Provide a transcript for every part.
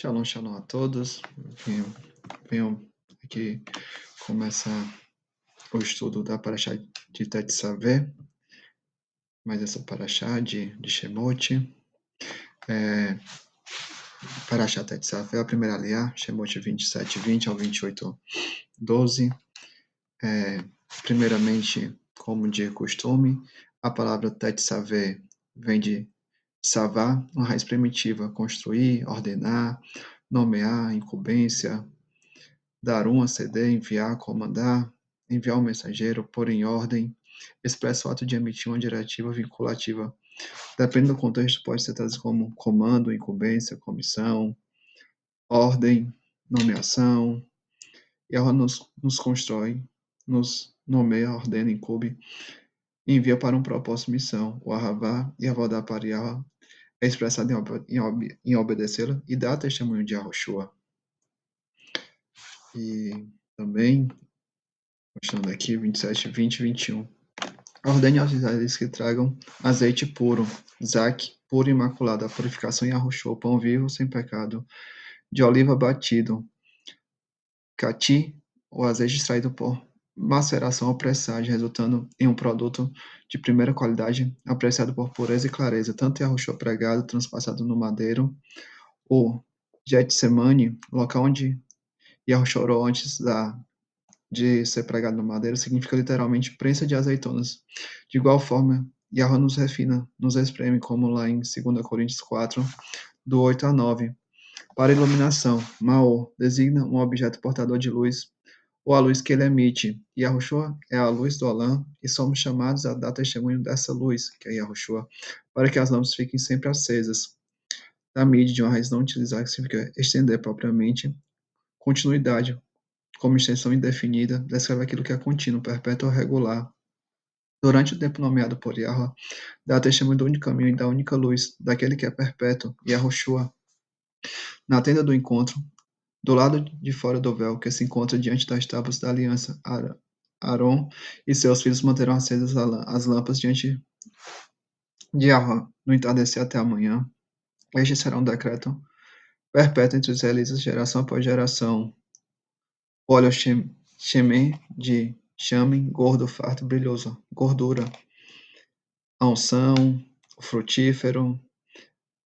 Shalom, shalom a todos. Venho, venho aqui começar o estudo da Parashá de Tetzaveh, mais essa Parashá de Shemot. Parashá Tetzaveh, a primeira aliá, Shemot 27:20 ao 28:12. Primeiramente, como de costume, a palavra Tetzaveh vem de Savá, uma raiz primitiva, construir, ordenar, nomear, incumbência, dar um, ceder, enviar, comandar, enviar um mensageiro, pôr em ordem, expressa o ato de emitir uma diretiva vinculativa. Dependendo do contexto, pode ser traduzido como comando, incumbência, comissão, ordem, nomeação, e ela nos constrói, nos nomeia, ordena, incube, e envia para um propósito, missão. O Ahavá e a Vodá Pariah é expressado em obedecê-la e dá testemunho de Yahushua. E também, mostrando aqui, 27, 20 e 21. Ordene aos israelitas que tragam azeite puro, zaque, puro e imaculado, a purificação e arrochou, pão vivo, sem pecado, de oliva batido, cati, o azeite extraído por maceração ou pressagem, resultando em um produto de primeira qualidade, apreciado por pureza e clareza, tanto em arrochou pregado, transpassado no madeiro, o Getsemane, local onde Yahushua chorou antes de ser pregado no madeiro, significa literalmente prensa de azeitonas. De igual forma, Yahweh nos refina, nos espreme, como lá em 2 Coríntios 4, do 8 a 9. Para iluminação, Mao designa um objeto portador de luz, ou a luz que ele emite. Yahushua é a luz do Alã, e somos chamados a dar testemunho dessa luz, que é Yahushua, para que as lâmpadas fiquem sempre acesas. Da mídia de uma raiz não utilizada, que significa estender propriamente, continuidade, como extensão indefinida, descreve aquilo que é contínuo, perpétuo ou regular. Durante o tempo nomeado por Yahweh, dá testemunho do único caminho e da única luz, daquele que é perpétuo, Yahushua. Na tenda do encontro, do lado de fora do véu, que se encontra diante das tábuas da aliança, Aaron e seus filhos manterão acesas as lâmpadas diante de Yahweh, no entardecer até amanhã. Este será um decreto perpétuo entre os israelitas, geração após geração. Óleo Shemen de Shamen, gordo, farto, brilhoso. Gordura, a unção, o frutífero.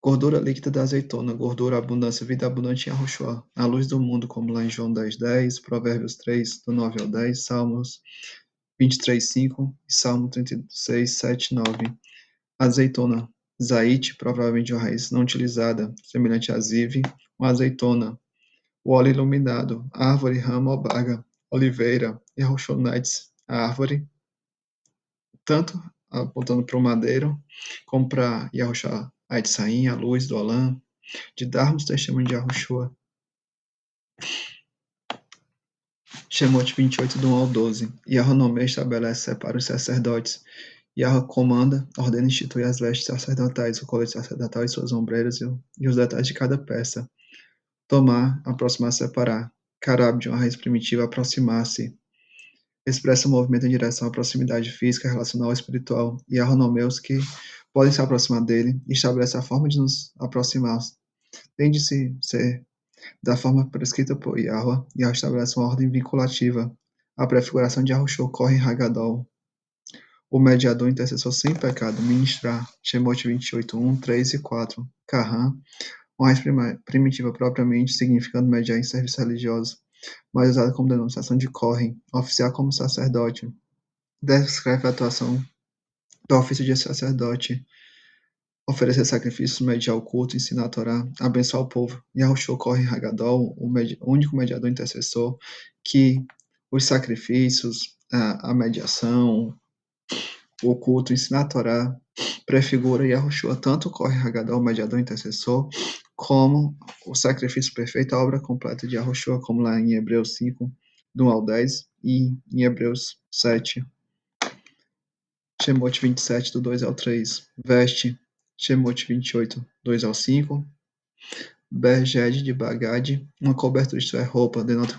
Gordura líquida da azeitona, gordura, abundância, vida abundante em Yahushua. A luz do mundo, como lá em João 10:10, Provérbios 3, do 9 ao 10, Salmos 23:5 e Salmo 36, 7, 9. Azeitona, zaite, provavelmente de uma raiz não utilizada, semelhante a zive, uma azeitona. O óleo iluminado, árvore, rama ou baga, oliveira, Yahushua-Nites, a árvore, tanto apontando para o madeiro, como para Yahushua Aitzaim, a luz do Alã, de darmos testemunho de Yahushua. Shemot 28, do 1 ao 12. Yahweh nomeia, estabelece, separa os sacerdotes. Yahweh comanda, ordena e institui as vestes sacerdotais, o colete sacerdotal e suas ombreiras e os detalhes de cada peça. Tomar, aproximar, separar. Carab, de uma raiz primitiva, aproximar-se. Expressa o movimento em direção à proximidade física, relacional ou espiritual. Yahweh nomeia os que podem se aproximar dele e estabelece a forma de nos aproximarmos. Tem de se ser da forma prescrita por Yahweh, Yahweh estabelece uma ordem vinculativa. A prefiguração de Yahushua ocorre em Hagadol. O mediador intercessor sem pecado, ministrar, Shemot 28, 1, 3 e 4. Kahan, uma raiz primitiva propriamente, significando mediar em serviço religioso, mas usada como denominação de Kohen, oficial como sacerdote. Descreve a atuação do ofício de sacerdote, oferecer sacrifícios, mediar o culto, ensinar a Torá, abençoar o povo. Yahushua ocorre em Hagadol, o único mediador intercessor, que os sacrifícios, a mediação, o culto, ensinar a Torá, prefigura Yahushua, tanto ocorre em Hagadol, o mediador intercessor, como o sacrifício perfeito, a obra completa de Yahushua, como lá em Hebreus 5, do 1 ao 10, e em Hebreus 7, Shemot 27, do 2 ao 3, veste, Shemot 28, 2 ao 5, Berged de Bagade, uma cobertura, isto é, roupa, denota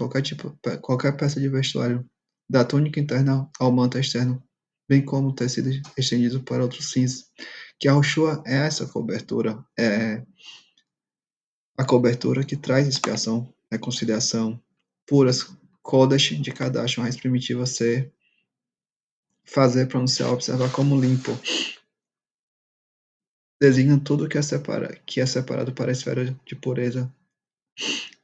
qualquer peça de vestuário, da túnica interna ao manto externo, bem como tecido estendido para outros fins. Que Yahushua é essa cobertura, A cobertura que traz expiação, reconciliação, puras, Kodesh de Kadash, mais primitiva ser, fazer, pronunciar, observar como limpo. Designa tudo que é separado para a esfera de pureza,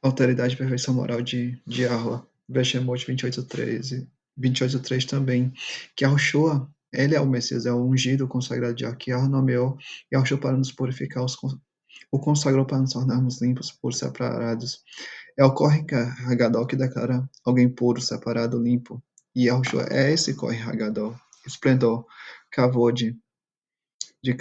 alteridade e perfeição moral de Yahweh. Veshemot 28:3 também. Que Yahushua, ele é o Messias, é o ungido, o consagrado de Yahweh, que Yahweh nomeou Yahushua para nos purificar, o consagrou para nos tornarmos limpos, puros, separados. É o Kohen Hagadol que declara alguém puro, separado, limpo. E Yahushua é esse Kohen Hagadol. Esplendor, Kavod, de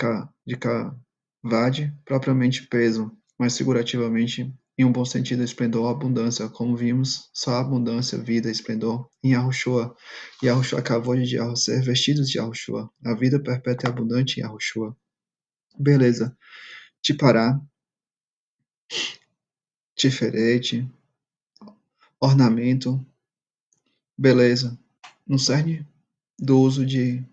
Kavad, propriamente peso, mas figurativamente, em um bom sentido, esplendor, abundância, como vimos, só abundância, vida, esplendor em Yahushua. Yahushua Kavod de Yahushua, ser vestidos de Yahushua, a vida perpétua e abundante em Yahushua. Beleza. Tipará, Tiferete, ornamento, beleza. No cerne do uso de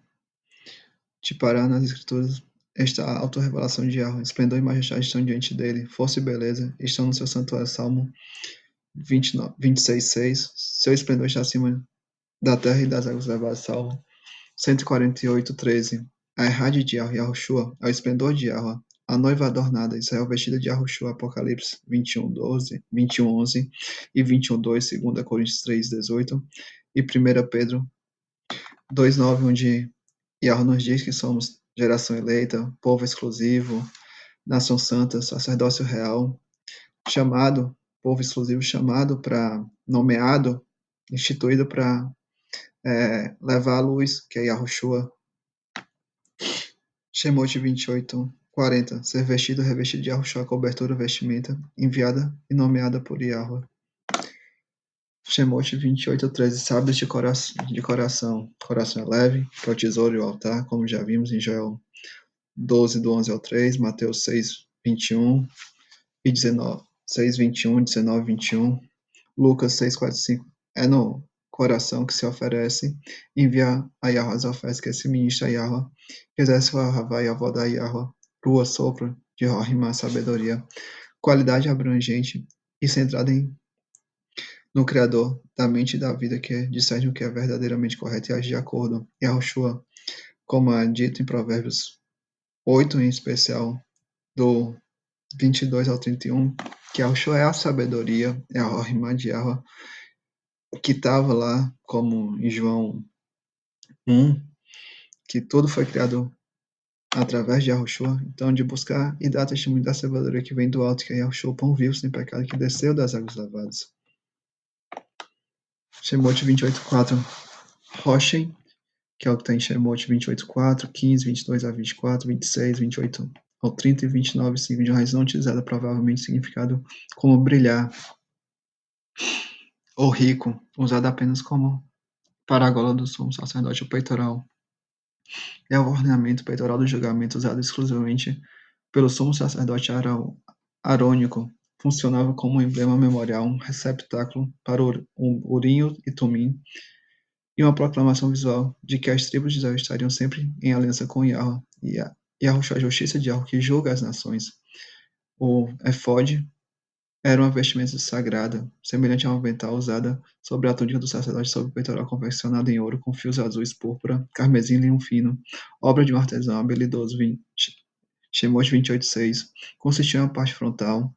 Tipará nas escrituras, esta autorrevelação de Yahweh, esplendor e majestade estão diante dele, força e beleza estão no seu santuário. Salmo 26:6. Seu esplendor está acima da terra e das águas elevadas. Salmo 148:13. A errade de Yahweh, Yahushua, é o esplendor de Yahweh, a noiva adornada, Israel vestida de Yahushua, Apocalipse 21:12, 21:11 e 21:2, 2 Coríntios 3:18 e 1 Pedro 2:9, onde Yahweh nos diz que somos geração eleita, povo exclusivo, nação santa, sacerdócio real, chamado, povo exclusivo chamado para, nomeado, instituído para levar a luz, que é Yahushua. Shemot 28:40, ser vestido, revestido de Yahushua, cobertura, vestimenta, enviada e nomeada por Yahweh. Shemot 28:13, sábios de coração. Coração é leve, que é o tesouro e o altar, como já vimos em Joel 12, do 11 ao 3, Mateus 6:21 e 19, 6:21, 19, 21, Lucas 6:45. É no coração que se oferece, enviar a Yahweh as ofertas que se ministra a Yahweh, que exerce o Ahavá e a avó da Yahweh, rua sopro de Rohimá, sabedoria, qualidade abrangente e centrada no Criador da mente e da vida, que discerne o que é verdadeiramente correto e age de acordo. Yahushua, como é dito em Provérbios 8, em especial, do 22 ao 31, que Yahushua é a sabedoria, é a Rohimá de Yahweh, que estava lá, como em João 1, que tudo foi criado através de Yahushua, então de buscar e dar testemunho da sabedoria que vem do alto, que é Yahushua, o pão vivo sem pecado, que desceu das águas lavadas. Shemot 28:4, Roshem, que é o que está em Shemot 28:4, 15, 22 a 24, 26, 28 ao 30 e 29, de uma razão utilizada, provavelmente significado como brilhar ou rico, usado apenas como para a gola do sumo sacerdote. O peitoral é o ornamento peitoral do julgamento usado exclusivamente pelo sumo sacerdote arônico. Funcionava como um emblema memorial, um receptáculo para o urim e tumim, e uma proclamação visual de que as tribos de Israel estariam sempre em aliança com Yahweh, e Yahushua, a justiça de Yahweh que julga as nações. O efod era uma vestimenta sagrada, semelhante a uma avental usada sobre a túnica do sacerdote, sobre o peitoral confeccionado em ouro, com fios azuis, púrpura, carmesim e linho fino, obra de um artesão habilidoso. Shemot 28:6, consistia em uma parte frontal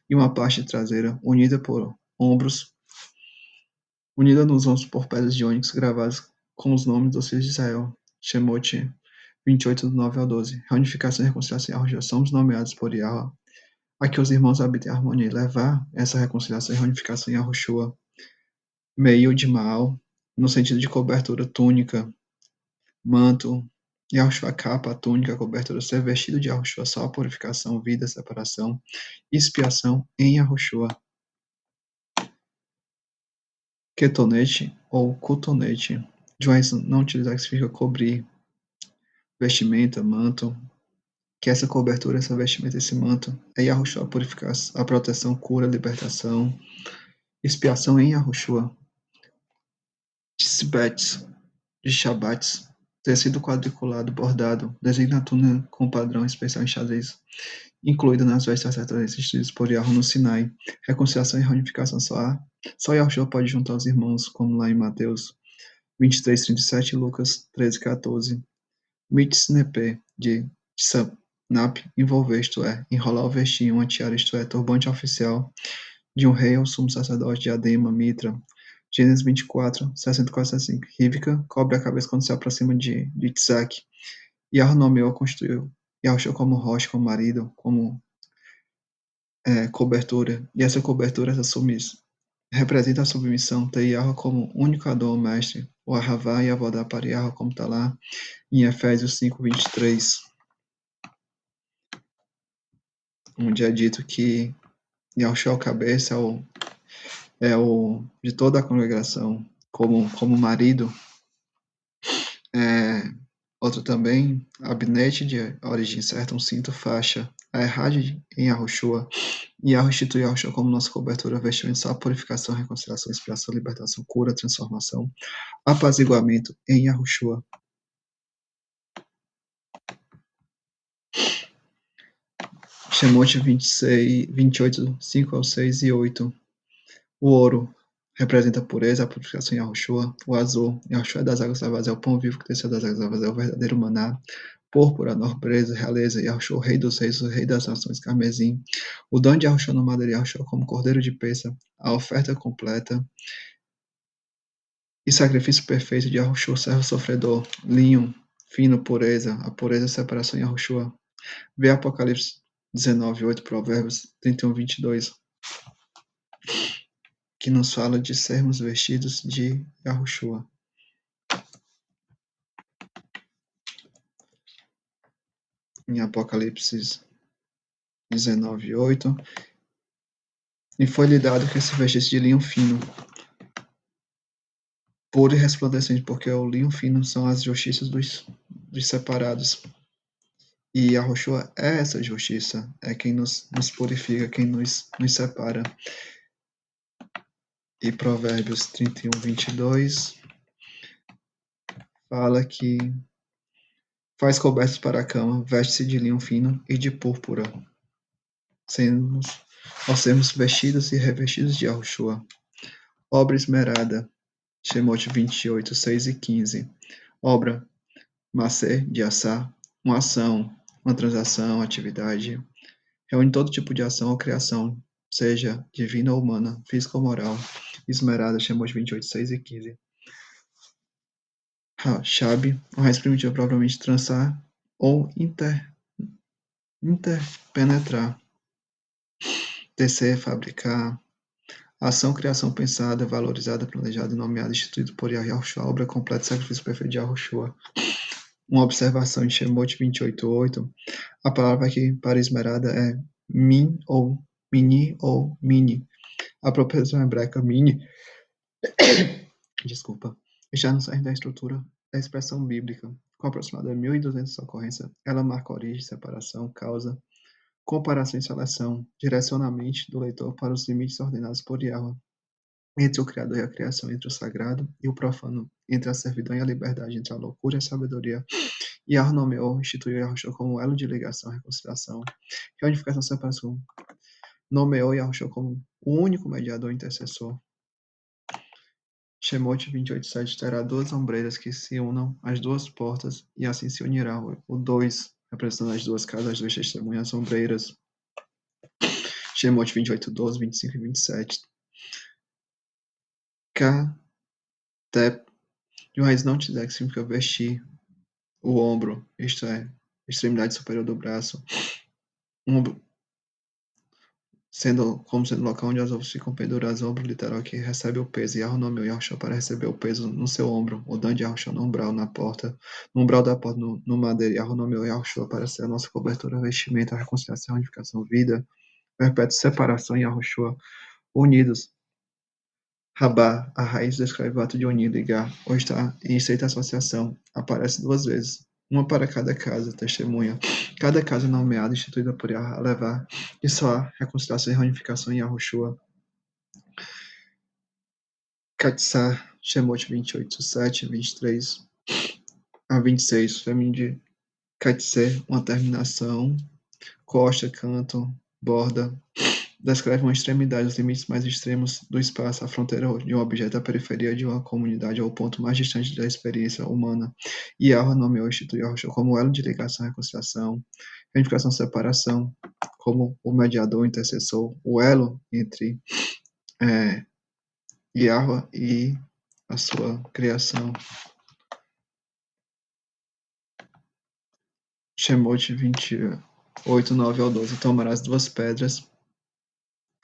e uma parte traseira, unida nos ombros por pedras de ônix gravadas com os nomes dos filhos de Israel. Shemot 28, do 9 ao 12. Reunificação e reconciliação e Yahweh, somos nomeados por Yahweh, a que os irmãos habitem harmonia e levar essa reconciliação e reunificação em Yahushua, meio de mal, no sentido de cobertura, túnica, manto, Yahushua, capa, túnica, cobertura, ser vestido de Yahushua, só a purificação, vida, separação, expiação em Yahushua. Ketonete ou cotonete, Joyce não utilizar, que significa cobrir, vestimenta, manto, que essa cobertura, essa vestimenta, esse manto é Yahushua, a purificação, a proteção, cura, libertação, expiação em Yahushua. Tisbets, de Shabbats, tecido quadriculado, bordado, designa a túnica com padrão especial em xadrez, incluída nas vestes sacerdotais instituídas por Yahweh no Sinai. Reconciliação e reunificação só Yahushua pode juntar os irmãos, como lá em Mateus 23:37 e Lucas 13:14. Mitsnepe de Sapnap, envolver, isto é, enrolar o vestinho, uma tiara, isto é, turbante oficial de um rei ao sumo sacerdote, diadema, mitra. Gênesis 24, 64-65. Rivka cobre a cabeça quando se aproxima de Isaac. Yahweh nomeou, constituiu Yahushua como rocha, como marido, como cobertura. E essa cobertura, essa submissão, representa a submissão, ter Yahweh como único Adão, mestre, o Ahavá e a Vodá para Yahweh, como está lá em Efésios 5:23, onde é dito que Yahushua é o cabeça, é o de toda a congregação, como marido. Outro também, abnete de origem certa, um cinto, faixa, a errade em Yahushua, e Yahweh institui Yahushua como nossa cobertura, vestimento, só purificação, reconciliação, inspiração, libertação, cura, transformação, apaziguamento em Yahushua. Shemot 26, 28, 5-6 e 8. O ouro representa a pureza, a purificação em Yahushua. O azul, Yahushua das águas lavas, é o pão vivo que desceu das águas lavas, é o verdadeiro maná. Púrpura, nobreza, realeza, Yahushua, o rei dos reis, o rei das nações, carmesim. O dom de Yahushua no madeira, Yahushua como cordeiro de peça, a oferta completa e sacrifício perfeito de Yahushua, servo sofredor, linho, fino, pureza, a pureza, a separação em Yahushua. Vê Apocalipse 19:8, Provérbios 31:22, que nos fala de sermos vestidos de Yahushua. Em Apocalipse 19:8, e foi-lhe dado que se vestisse de linho fino, puro e resplandecente, porque o linho fino são as justiças dos separados. E Yahushua é essa justiça, é quem nos purifica, quem nos separa. E Provérbios 31:22 fala que faz cobertas para a cama, veste-se de linho fino e de púrpura, ao sermos vestidos e revestidos de Yahushua. Obra esmerada, Shemot 28, 6 e 15. Obra, Maser, de assar, uma ação, uma transação, atividade. Reúne todo tipo de ação ou criação, seja divina ou humana, física ou moral. Esmerada, Shemot 28, 6 e 15. Chave, uma raiz primitiva provavelmente trançar ou interpenetrar. Tecer, fabricar. Ação, criação pensada, valorizada, planejada, nomeada, instituída por Yahushua, obra completa, sacrifício perfeito de Yahushua. Uma observação de Shemot 28:8. A palavra aqui para esmerada é min ou mini ou mini. A proposição hebraica mini, desculpa, já não sai da estrutura da expressão bíblica. Com aproximadamente 1.200 ocorrências, ela marca origem, separação, causa, comparação e seleção, direcionamento do leitor para os limites ordenados por Yahweh, entre o Criador e a criação, entre o sagrado e o profano, entre a servidão e a liberdade, entre a loucura e a sabedoria. Yahweh nomeou, instituiu Yahushua como elo de ligação, reconciliação, reunificação, separação. Nomeou Yahushua como o único mediador intercessor. Shemot 28:7 terá duas ombreiras que se unam às duas portas, e assim se unirá o dois, representando as duas casas, as duas testemunhas, ombreiras. Shemot 28:12, 25 e 27. Katep, de uma raiz não te que significa vestir, o ombro, isto é, extremidade superior do braço, ombro, sendo o local onde as ovos ficam penduradas, o ombro literal que recebe o peso, e Yahweh nomeou Yahushua para receber o peso no seu ombro, o dan de Yahushua no umbral, na porta, no umbral da porta, no madeira, Yahweh nomeou Yahushua para ser a nossa cobertura, vestimenta, a reconciliação, a unificação, vida, perpétua separação em Yahushua, unidos. Rabá, a raiz descreve o ato de unir, ligar, ou estar em estreita associação, aparece duas vezes, uma para cada casa, testemunha. Cada casa nomeada, instituída por Yahweh, a levar, e só há reconciliação e reunificação em Yahushua. Katsar, Shemot 28, 7, 23 a 26, feminino de Katser, uma terminação, costa, canto, borda. Descreve uma extremidade, os limites mais extremos do espaço, a fronteira de um objeto, a periferia de uma comunidade, ou o ponto mais distante da experiência humana. Yahweh nomeou e instituiu Yahushua como elo de ligação, reconciliação, reivindicação, separação, como o mediador, intercessor, o elo entre Yahweh e a sua criação. Shemot 28, 9 ao 12. Tomarás duas pedras,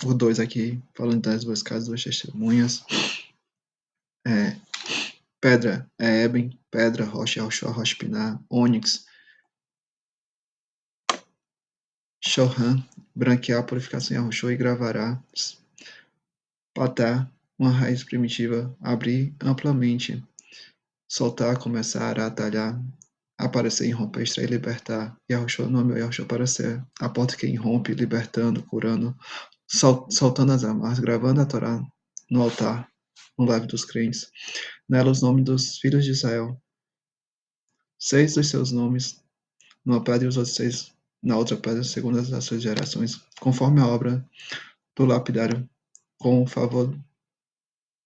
o 2 aqui, falando das duas casas, duas testemunhas. Pedra é Eben, pedra, rocha, Yahushua, rocha pinar, ônix, Shohan, branquear, purificação, Yahushua, e gravarás, patá, uma raiz primitiva, abrir amplamente, soltar, começar a talhar, aparecer, irromper, extrair, libertar. Yahushua, nome é Yahushua para ser a porta que irrompe, libertando, curando, soltando as amarras, gravando a Torá no altar, no leve dos crentes. Nela os nomes dos filhos de Israel. 6 dos seus nomes, numa pedra e os outros 6 na outra pedra, segundo as suas gerações, conforme a obra do lapidário, com o favor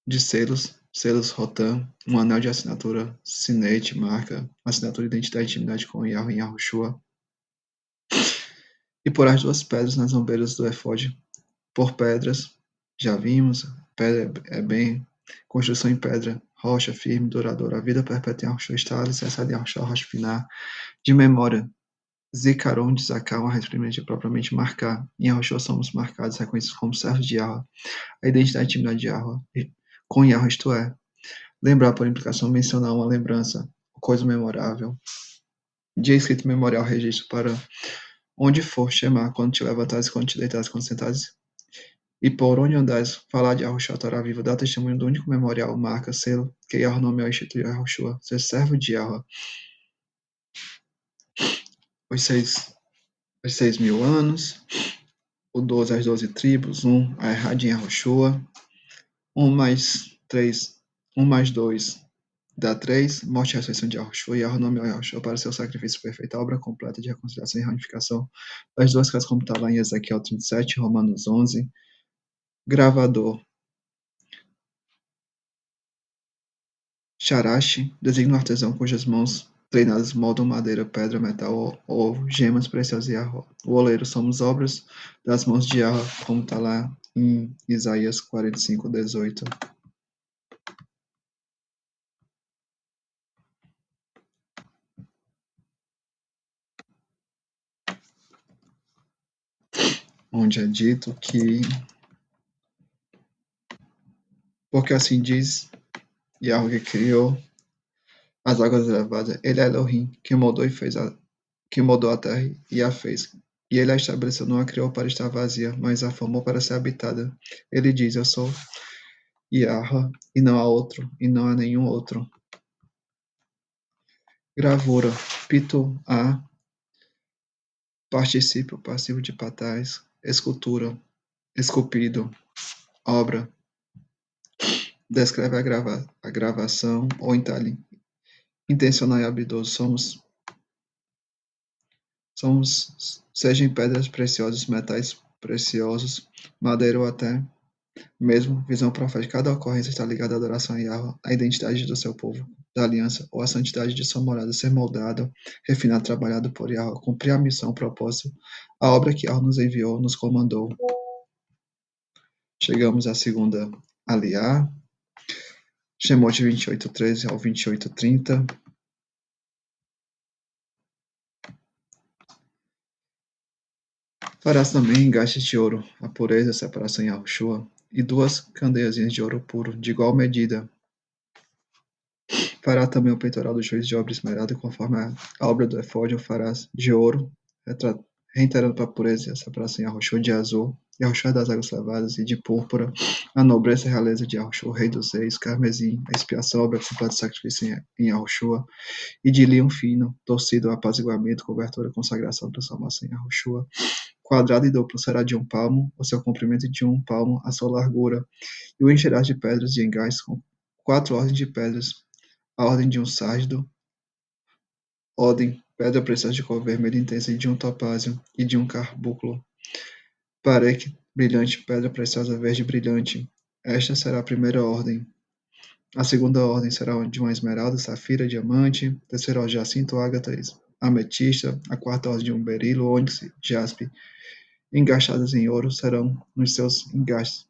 de selos Rotan, um anel de assinatura, sinete, marca, assinatura, identidade e intimidade com Yahweh e Yahushua. E por as duas pedras nas ombreiras do efode, por pedras, já vimos, pedra é bem, construção em pedra, rocha firme, duradoura, a vida perpétua em Yahushua está alicerçada em Yahushua, rocha pinar, de memória, Zikaron de Zaká, uma raiz primitiva propriamente marcar. Em Yahushua somos marcados, reconhecidos como servos de Yahweh, a identidade e intimidade de Yahweh, com Yahweh, isto é, lembrar por implicação, mencionar uma lembrança, coisa memorável. Dia escrito memorial, registro para onde for, chamar, quando te levantares, quando te deitares, quando sentares, e por onde andares, falar de Yahushua, Torá viva, dá testemunho do único memorial, marca, selo, que Yahweh nomeou e instituiu Yahushua, ser servo de Yahweh. Os 6.000 anos, o 12, as 12 tribos, a errada em Yahushua, 1 mais 3, 1 mais 2 dá 3, morte e ressurreição de Yahushua, e Yahweh nomeou Yahushua para seu sacrifício perfeito, a obra completa de reconciliação e reunificação das duas casas, como está lá em Ezequiel 37, Romanos 11, gravador, Sharash, designa o artesão cujas mãos treinadas moldam madeira, pedra, metal ou gemas preciosas e Yahweh. O oleiro somos obras das mãos de Yahweh, como está lá em Isaías 45, 18. Onde é dito que, porque assim diz Yahweh que criou as águas elevadas, ele é Elohim, que moldou e fez que moldou a terra e a fez. E ele a estabeleceu, não a criou para estar vazia, mas a formou para ser habitada. Ele diz, eu sou Yahweh, e não há outro, e não há nenhum outro. Gravura, pito a, particípio passivo de patais, escultura, esculpido, obra, descreve a gravação ou entalhe intencional e habilidoso. Somos, seja em pedras preciosas, metais preciosos, madeira ou até mesmo visão profética. Cada ocorrência está ligada à adoração a Yahweh, à identidade do seu povo, da aliança, ou à santidade de sua morada, ser moldado, refinado, trabalhado por Yahweh, cumprir a missão, o propósito, a obra que Yahweh nos enviou, nos comandou. Chegamos à segunda aliá, Shemot 28, 13 ao 28, 30. Farás também engastes de ouro, a pureza, a separação em Yahushua, e 2 candeiazinhas de ouro puro, de igual medida. Fará também o peitoral do juiz de obra esmerada, conforme a obra do efode, o farás de ouro, reiterando para a pureza e a separação em Yahushua, de azul, Yahushua das águas lavadas, e de púrpura, a nobreza e a realeza de Yahushua, o rei dos reis, carmesim, a expiação, a obra completa de sacrifício em Yahushua, e de linho fino, torcido, apaziguamento, cobertura, consagração, transformação em Yahushua, quadrado e duplo será de 1 palmo, o seu comprimento de 1 palmo, a sua largura, e o encherás de pedras de engás com 4 ordens de pedras, a ordem de um sárdido, ordem pedra preciosa de cor vermelha intensa e de um topázio e de um carbúnculo. Pareque brilhante, pedra preciosa verde brilhante. Esta será a primeira ordem. A segunda ordem será de uma esmeralda, safira, diamante. Terceira ordem, jacinto, ágata, ametista. A quarta ordem de um berilo, ônix, jaspe. Engastadas em ouro serão nos seus engastes.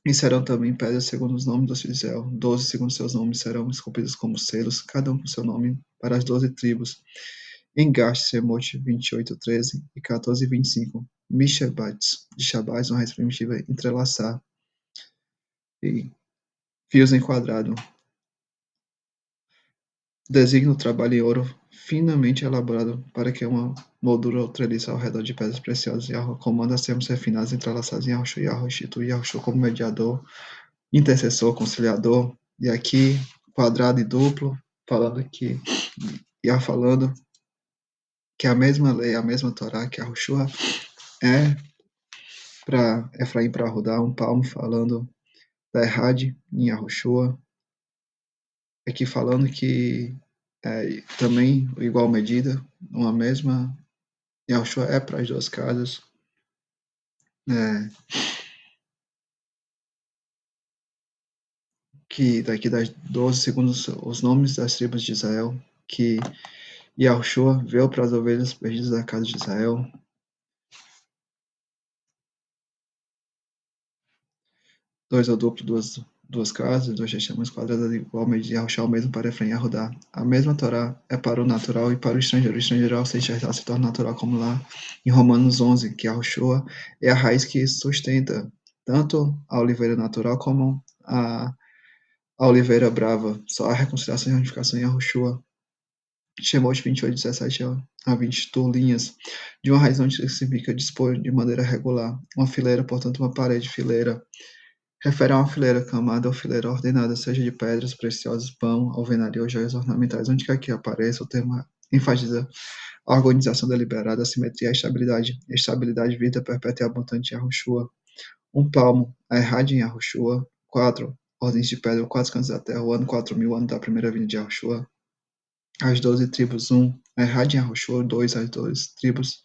E serão também pedras segundo os nomes dos filhos de Israel. 12 segundo seus nomes serão esculpidas como selos, cada um com seu nome, para as 12 tribos. Engaste, Semote 28, 13 e 14 e 25. Mishabates, de Shabás, uma raiz primitiva, entrelaçar. E fios em quadrado. Designa o trabalho em ouro finamente elaborado para que uma moldura ou treliça ao redor de pedras preciosas. Yahweh comanda sermos refinados, entrelaçados em Yahushua. Yahweh institui Yahushua como mediador, intercessor, conciliador. E aqui, quadrado e duplo, falando que Yahweh falando que a mesma lei, a mesma Torá, que Yahushua é para Efraim, para Rudá, um palmo falando da Errad em Yahushua. Aqui falando que também igual medida, uma mesma Yahushua é para as duas casas. Que daqui das 12, segundo os nomes das tribos de Israel, que Yahushua veio para as ovelhas perdidas da casa de Israel. Dois ao duplo, duas casas, dois testemunhos quadrados igual medida, Yahushua o mesmo para Efraim e Arudá. A mesma Torá é para o natural e para o estrangeiro. O estrangeiro, ao se enxergar, se torna natural, como lá em Romanos 11, que Yahushua é a raiz que sustenta tanto a oliveira natural como a oliveira brava. Só a reconciliação e a unificação em Yahushua. Shemot 28, 17 a 20 linhas de uma raiz onde significa dispor de maneira regular. Uma fileira, portanto, uma parede fileira. Refere a uma fileira camada ou fileira ordenada, seja de pedras preciosas, pão, alvenaria ou joias ornamentais. Onde quer que apareça, o termo enfatiza a organização deliberada, a simetria, a estabilidade. Estabilidade, vida perpétua e abundante em Yahushua. Um palmo, a Errad em Yahushua. 4 ordens de pedra, 4 cantos da terra, o ano 4000, ano da primeira vinda de Yahushua. As 12 tribos, 1. Errad em Yahushua, 2. As 12 tribos,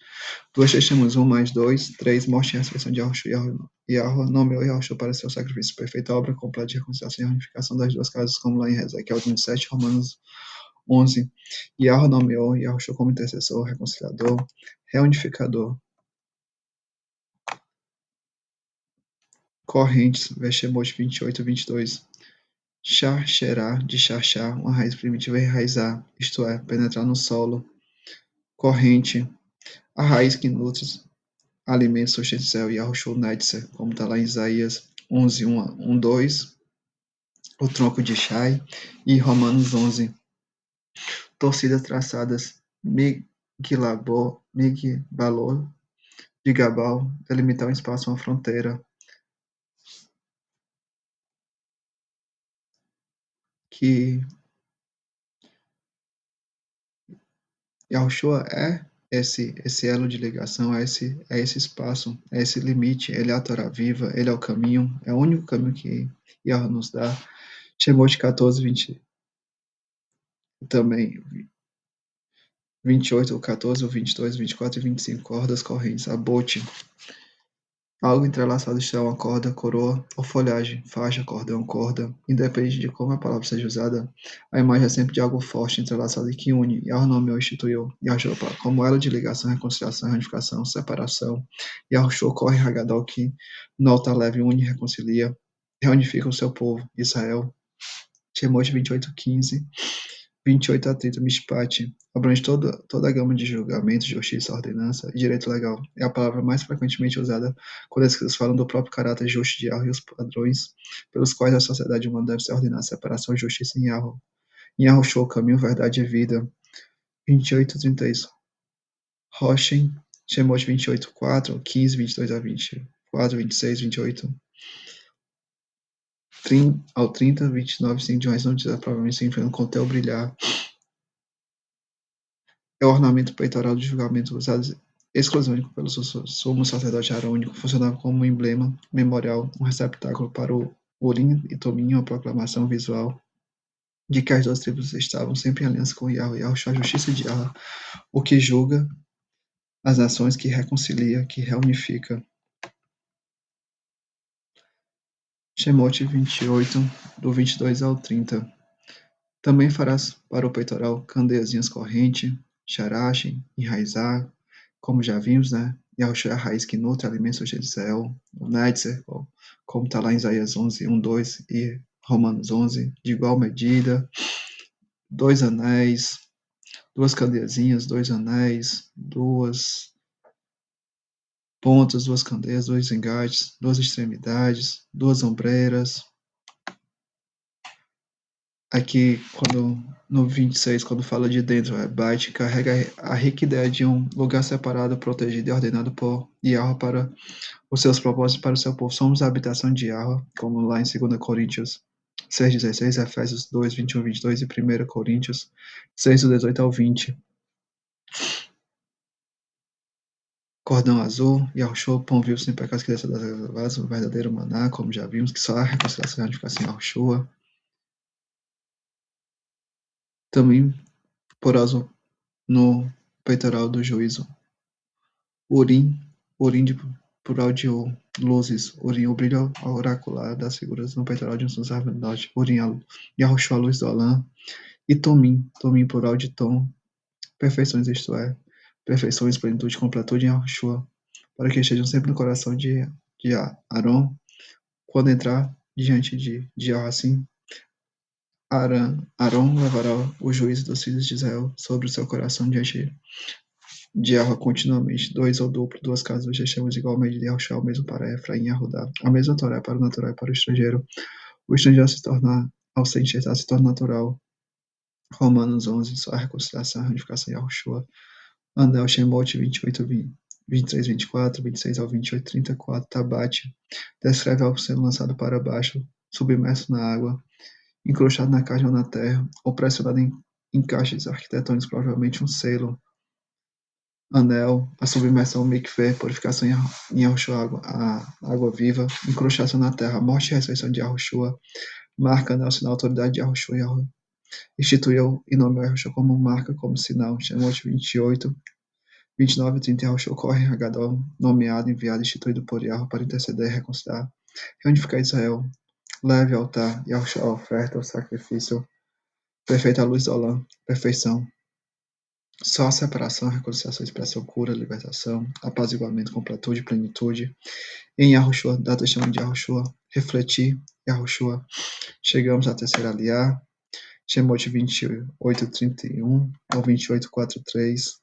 2 testemunhos, 1 mais 2, 3. Morte e ressurreição de Yahushua. Yahweh nomeou Yahushua para seu sacrifício perfeito, a obra completa de reconciliação e unificação das duas casas, como lá em Ezequiel 27, Romanos 11. Yahweh nomeou Yahushua como intercessor, reconciliador, reunificador. Correntes, Veshemot 28, 22. Charcherá, de charchar, uma raiz primitiva enraizar, isto é, penetrar no solo. Corrente, a raiz que nutre alimentos, sustenta o céu, Yahushua Netzer, como está lá em Isaías 11, 1, 2. O tronco de Shai, e Romanos 11. Torcidas traçadas, Migbalor, de Gabal, delimitar um espaço, uma fronteira, que Yahushua é esse elo de ligação, é esse espaço, é esse limite, ele é a Torá viva, ele é o caminho, é o único caminho que Yahushua nos dá. Shemot 14, 20, também 28, o 14, o 22, 24 e 25, cordas correntes, abote, algo entrelaçado está uma corda, coroa ou folhagem, faixa, cordão, corda, independente de como a palavra seja usada, a imagem é sempre de algo forte, entrelaçado e que une, Yahweh nomeou, instituiu, Yahushua como elo de ligação, reconciliação, reunificação, separação, Yahushua corre Hagadol que nota leve, une, reconcilia, reunifica o seu povo, Israel. Shemot 28, 15. 28 a 30, Mishpat, abrange toda a gama de julgamento, justiça, ordenança e direito legal. É a palavra mais frequentemente usada quando as escritas falam do próprio caráter justo de Yahweh e os padrões pelos quais a sociedade humana deve ser ordenada, separação e justiça em Yahweh. Em Yahushua, caminho, verdade e vida. 28 a 31. Roshem, Shemot 28, 4, 15, 22 a 24, 26, 28. Ao 30, 29, 5 de mais não diz provavelmente significando com o teu brilhar. É o ornamento peitoral de julgamento usado exclusivamente pelo sumo sacerdote arônico, funcionava como um emblema memorial, um receptáculo para o urim e tumim, uma proclamação visual. de que as duas tribos estavam sempre em aliança com Yahweh. Yahushua, a justiça de Yahweh, o que julga as nações, que reconcilia, que reunifica. Shemot 28, do 22 ao 30. Também farás para o peitoral candeiazinhas corrente, xarache, enraizar, como já vimos, né? Yahushua é a raiz que nutre alimentos de Israel, o Netzer, como está lá em Isaías 11, 1, 2 e Romanos 11, de igual medida, 2 anéis, 2 candeiazinhas, 2 anéis, 2 pontas, 2 candeias, 2 engates, 2 extremidades, 2 ombreiras. Aqui, no 26, quando fala de dentro, Byte carrega a rica ideia de um lugar separado, protegido e ordenado por Yahweh para os seus propósitos, para o seu povo. Somos a habitação de Yahweh, como lá em 2 Coríntios 6,16, Efésios 2, 21, 22 e 1 Coríntios 6, do 18 ao 20. Cordão azul, Yahushua, pão vivo sem pecados que desce das águas, o verdadeiro maná, como já vimos, que só há reconciliação e ratificação em Yahushua. Também porás no peitoral do juízo. Urim, Urim de plural de luzes, Urim, o brilho oracular das figuras no peitoral de um sacerdote, Urim, Yahushua, a luz do Alã, e Tomim, Tomim, plural de Tom, perfeições, isto é, perfeições, plenitude, completude em Yahushua, para que estejam sempre no coração de Aaron, quando entrar diante de Yahweh, assim, Aaron levará o juízo dos filhos de Israel sobre o seu coração diante de Yahweh continuamente, 2 ou duplo, 2 casas já chamamos igualmente de Yahushua, o mesmo para Efraim e Arudá. A mesma Torá é para o natural e para o estrangeiro. O estrangeiro se torna, ao ser enxertado, se torna natural. Romanos 11, só a reconciliação, a reunificação em Yahushua. Anel, Shemot 28, 23, 24, 26 ao 28, 34. Tabate descreve algo sendo lançado para baixo, submerso na água, encrustado na carne ou na terra, ou pressionado em encaixes arquitetônicos, provavelmente um selo. Anel, a submersão mikveh, purificação em Yahushua, a água viva, encrustação na terra, a morte e a ressurreição de Yahushua, marca, anel, sinal, autoridade de Yahushua, instituiu e nomeou Yahushua como marca, como sinal, Shemot 28, 29 e 30, Yahushua corre Hagadol, nomeado, enviado, instituído por Yahweh para interceder, reconciliar, reunificar Israel, leve altar, Yahushua, a oferta, o sacrifício, perfeita luz do Olam, perfeição, só a separação, a reconciliação, expressão, cura, libertação, apaziguamento, completude, plenitude. Em Yahushua, dá testemunho de Yahushua, refletir Yahushua. Chegamos à terceira aliá, Shemot 28, 31 ao 28, 4, 3.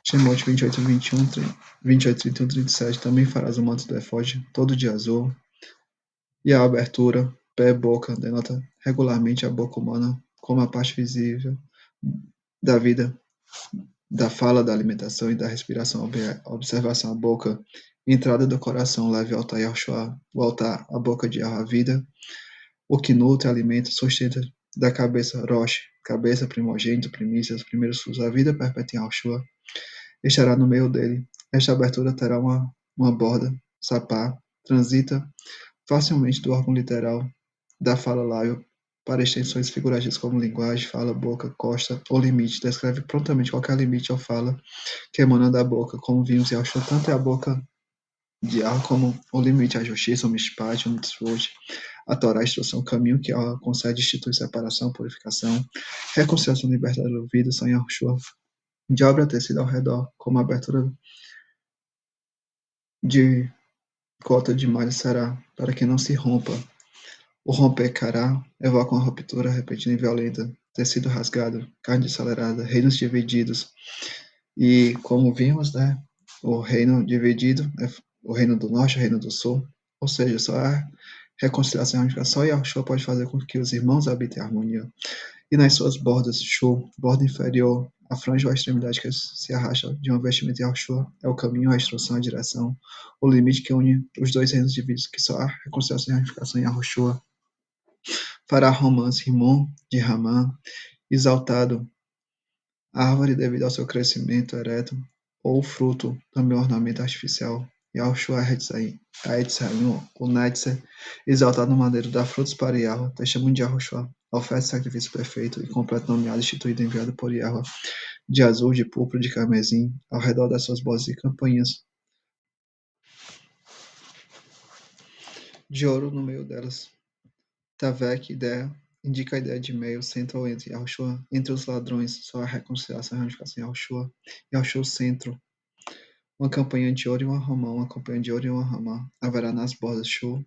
Shemot 28, 21, 28, 31, 37. Também farás o manto do efode, todo de azul. E a abertura, pé, boca, denota regularmente a boca humana como a parte visível da vida, da fala, da alimentação e da respiração, a observação, a boca, entrada do coração, leve ao altar Yahushua, o altar, a boca de Yahweh, a vida, o que nutre, alimenta, sustenta, da cabeça, Rosh, cabeça, primogênito, primícias, primeiros frutos, a vida perpétua em Yahushua, estará no meio dele. Esta abertura terá uma borda, sapá, transita facilmente do órgão literal da fala lábio para extensões figurativas como linguagem, fala, boca, costa ou limite. Descreve prontamente qualquer limite ou fala que emana da boca, como vimos, Yahushua tanto é a boca de Yahweh como o limite, a justiça, o mishpat, o mitzvot, a Torá, a instrução, o caminho que Yahweh concede, institui separação, purificação, reconciliação, liberdade da vida, são Yahushua, de obra tecida ao redor, como a abertura de cota de malha será, para que não se rompa. O romper cará evoca uma ruptura repentina e violenta, tecido rasgado, carne acelerada, reinos divididos. E como vimos, né, o reino dividido é o reino do norte, o reino do sul. Ou seja, só a reconciliação e unificação, e Yahushua pode fazer com que os irmãos habitem em harmonia. E nas suas bordas, Shu, borda inferior, a franja ou a extremidade que se arrasta de uma vestimenta de Yahushua é o caminho, a instrução, a direção, o limite que une os dois reinos divididos, que só há reconciliação e unificação em Yahushua. Fará romance, Rimon, de Ramã, exaltado, árvore devido ao seu crescimento ereto, ou fruto, também ornamento artificial. Yahushua Etzraim, o Netzer, exaltado no madeiro, dá frutos para Yahweh, testemunho de Yahushua, oferta de sacrifício perfeito e completo nomeado, instituído e enviado por Yahweh, de azul, de púrpura, de carmesim, ao redor das suas bozes e campanhas, de ouro no meio delas. Tavek, ideia, indica a ideia de meio, centro entre Yahushua, entre os ladrões, só a reconciliação e a reunificação em Yahushua, Yahushua centro, uma campanha de ouro e uma romã, uma campanha de ouro e uma romã, haverá nas bordas, Shu,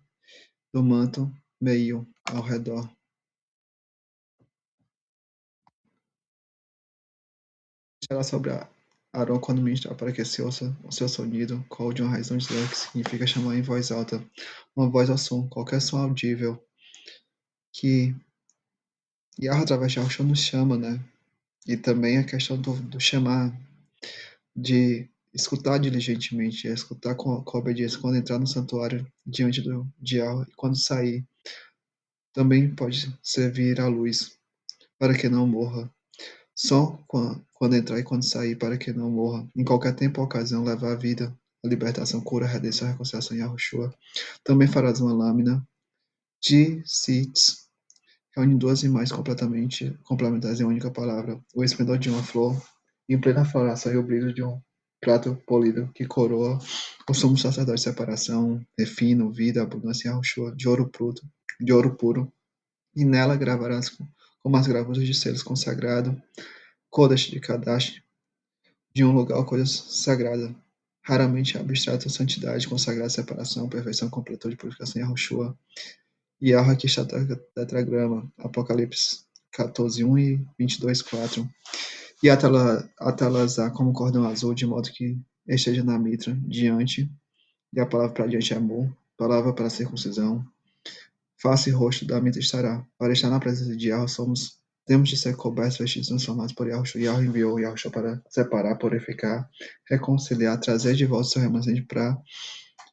do manto, meio, ao redor. Será sobre Aaron quando ministrar para que se ouça o seu sonido, qual de uma razão de que significa chamar em voz alta, uma voz ao som, qualquer som audível, que Yahweh através de Yahushua nos chama, né? E também a questão do chamar, de escutar diligentemente, escutar com obediência, quando entrar no santuário diante de Yahweh, e quando sair, também pode servir à luz, para que não morra. Só quando entrar e quando sair, para que não morra. Em qualquer tempo ou ocasião, levar a vida, a libertação, cura, a redenção, a reconciliação em Yahushua. Também farás uma lâmina de Sitz, reúne duas imagens completamente complementares em uma única palavra. O esplendor de uma flor, em plena floração, e o brilho de um prato polido que coroa o sumo sacerdote de separação, refino, vida, abundância em Yahushua, de ouro puro. E nela gravarás como as gravuras de selos consagrado, Kodesh de Kadash, de um lugar ou coisa sagrada, raramente abstrata, santidade, consagrada, separação, perfeição, completude, purificação em Yahushua. Yahweh que está tetragrama, Apocalipse 14:1 e 22:4. E atalazar como cordão azul, de modo que esteja na mitra, diante, e a palavra para diante é amor, palavra para circuncisão, face e rosto da mitra estará. Para estar na presença de Yahweh, temos de ser cobertos, vestidos, transformados por Yahushua. Yahweh enviou Yahushua para separar, purificar, reconciliar, trazer de volta o seu remanescente para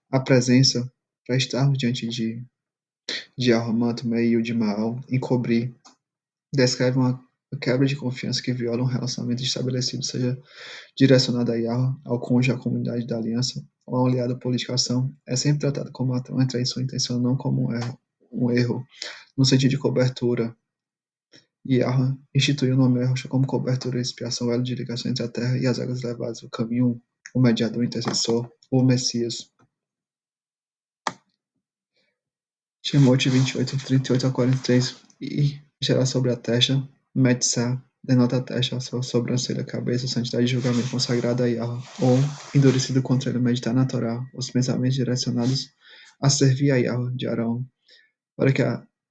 a presença, para estarmos diante de Yahweh, manto, meio de Maal, encobrir. Descreve uma quebra de confiança que viola um relacionamento estabelecido, seja direcionado a Yahweh, ao cônjuge, à comunidade da aliança, ou a um aliado político. A ação é sempre tratada como uma traição intencional, não como um erro, no sentido de cobertura. Yahweh instituiu o nome Yahushua como cobertura e expiação, o elo de ligação entre a terra e as águas levadas, o caminho, o mediador, o intercessor, o Messias. Timóteo 28, 38 a 43. E gerar sobre a testa, Metzá, denota a testa, a sua sobrancelha, cabeça, santidade e julgamento consagrado a Yahweh, ou endurecido contra ele, meditar na Torá, os pensamentos direcionados a servir a Yahweh de Arão, para que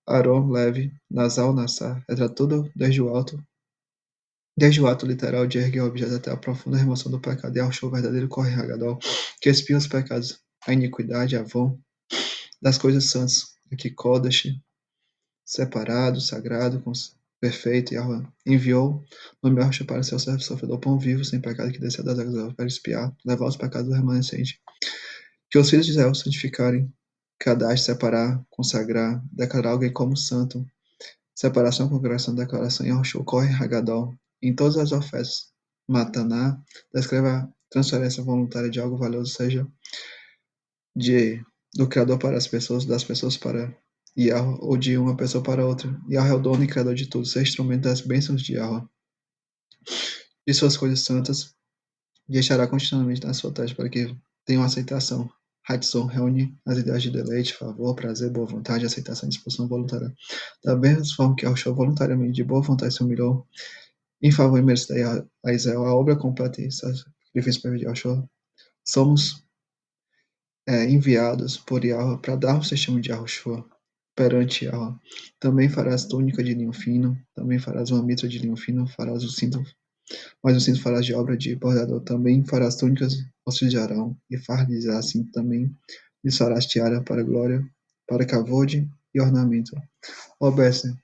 Arão leve, nasal, nassar, retrata tudo desde o ato literal de erguer o objeto até a profunda remoção do pecado, e Yahushua, o verdadeiro corregador, que expia os pecados, a iniquidade, a vão, das coisas santas, aqui Kodesh, separado, sagrado, perfeito, Yahweh enviou, nomeou Yahushua para ser o servo sofredor, pão vivo, sem pecado, que desceu das águas para expiar, levar os pecados do remanescente. Que os filhos de Israel santificarem, Kadash, separar, consagrar, declarar alguém como santo, separação, congregação, declaração, Yahushua, corre, Hagadol, em todas as ofertas. Mataná, descreve a transferência voluntária de algo valioso, seja do Criador para as pessoas, das pessoas para Yahweh, ou de uma pessoa para outra. Yahweh é o dono e criador de tudo, ser instrumento das bênçãos de Yahweh, de suas coisas santas, e deixará continuamente na sua testa para que tenham aceitação. Hatson reúne as ideias de deleite, favor, prazer, boa vontade, aceitação e disposição voluntária. Da mesma forma que Yahushua voluntariamente de boa vontade se humilhou em favor e mercê a Israel, a obra completa e sacrifício para Yahushua, somos enviados por Yahweh para darmos testemunho de Yahushua perante Yahweh. Também farás túnica de linho fino, também farás uma mitra de linho fino, farás o cinto, mas o cinto farás de obra de bordador. Também farás túnicas aos filhos de Arão, e farás assim também lhes farás tiara para glória, para cavode e ornamento. Ó Besser,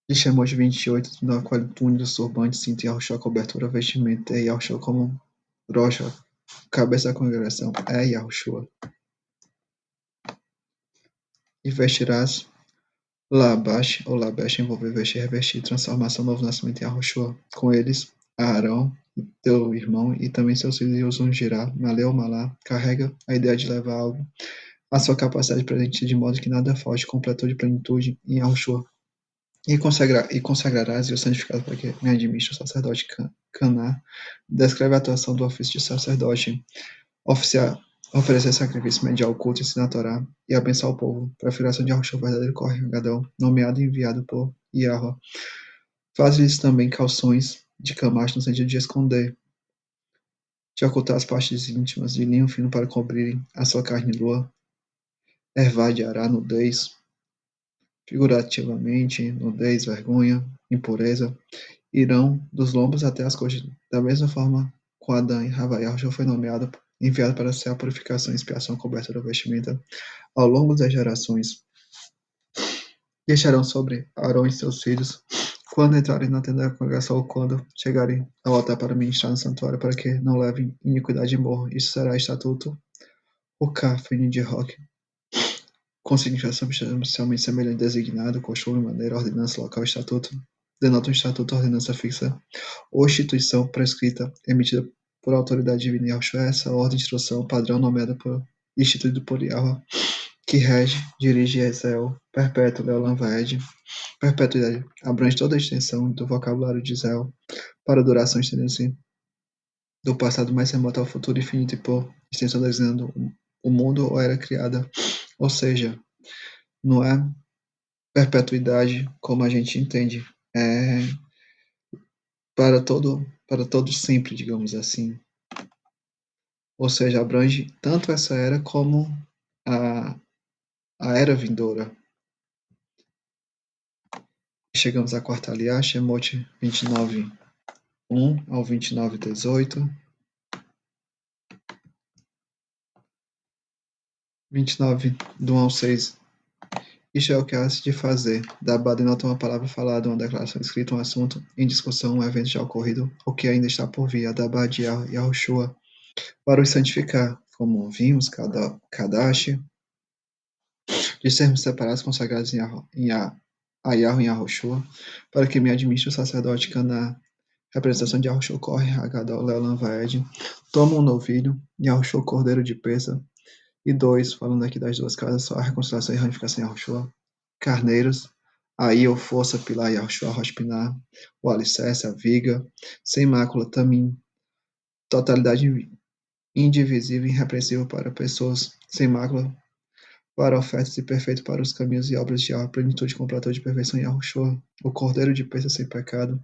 de Shemot 28, na qual túnica, turbante, cinto e Yahushua, cobertura, vestimenta, e Yahushua como rocha, cabeça da congregação, é Yahushua. E vestirás Labash ou Labesh, envolver, vestir, revestir, transformação, novo nascimento em Yahushua. Com eles a Arão, teu irmão, e também seus filhos e os ungirá, Maleu, Malá, carrega a ideia de levar algo, a sua capacidade presente de modo que nada foge, completou de plenitude em Yahushua. E consagrarás e o santificarás para que me administre o sacerdote Caná. Descreve a atuação do ofício de sacerdote, oficiar, oferecer sacrifício, mediar o culto, ensinar a Torá e abençoar o povo, para a filiação de Yahushua, o verdadeiro corregador, nomeado e enviado por Yahweh. Faz-lhes também calções de camacho no sentido de esconder, de ocultar as partes íntimas, de linho fino para cobrirem a sua carne nua, ervá de ará, nudez, figurativamente, nudez, vergonha, impureza, irão dos lombos até as coxas. Da mesma forma, com Adão e Havaiah, Yahushua foi nomeado, enviado para ser a purificação, expiação, cobertura, vestimenta, ao longo das gerações. Deixarão sobre Arão e seus filhos, quando entrarem na tenda da congregação ou quando chegarem ao altar para ministrar no santuário, para que não levem iniquidade e morram. Isso será estatuto, o cafene de rock, com significação substancialmente semelhante, designado, costume, maneira, ordenança local, estatuto, denota um estatuto, ordenança fixa ou instituição prescrita, emitida por autoridade divina. Yahushua é essa ordem, instrução, padrão nomeada por, instituído por Yahweh, que rege, dirige Israel, perpétuo, Leolam Vaed, perpetuidade, abrange toda a extensão do vocabulário de Israel, para duração estendendo-se do passado mais remoto ao futuro infinito e por extensão designando o mundo ou era criada, ou seja, não é perpetuidade como a gente entende, é para todo sempre, digamos assim. Ou seja, abrange tanto essa era como a, a era vindoura. Chegamos à quarta aliá, Shemot 29, 1 ao 29, 18. 29, do 1 ao 6. Isto é o que há de fazer. Dabá denota uma palavra falada, uma declaração escrita, um assunto em discussão, um evento já ocorrido, ou que ainda está por vir. Dabá de Yahushua, para os santificar, como vimos, Kadash, de sermos separados, consagrados a Yahweh em Yahushua, para que me administre o sacerdote Caná, representação de Yahushua, corre, Hagadol, Leolam Vaed, toma um novilho, Yahushua, cordeiro de pesa, e 2, falando aqui das duas casas, só a reconciliação e a reunificação em Yahushua, carneiros, aí ou força, pilar, Yahushua, Roshpiná, o alicerce, a viga, sem mácula, tamim, totalidade indivisível e irrepreensível para pessoas, sem mácula, para ofertas e perfeito para os caminhos e obras de Yahweh, plenitude completa de perfeição em Yahushua, o cordeiro de peça sem pecado,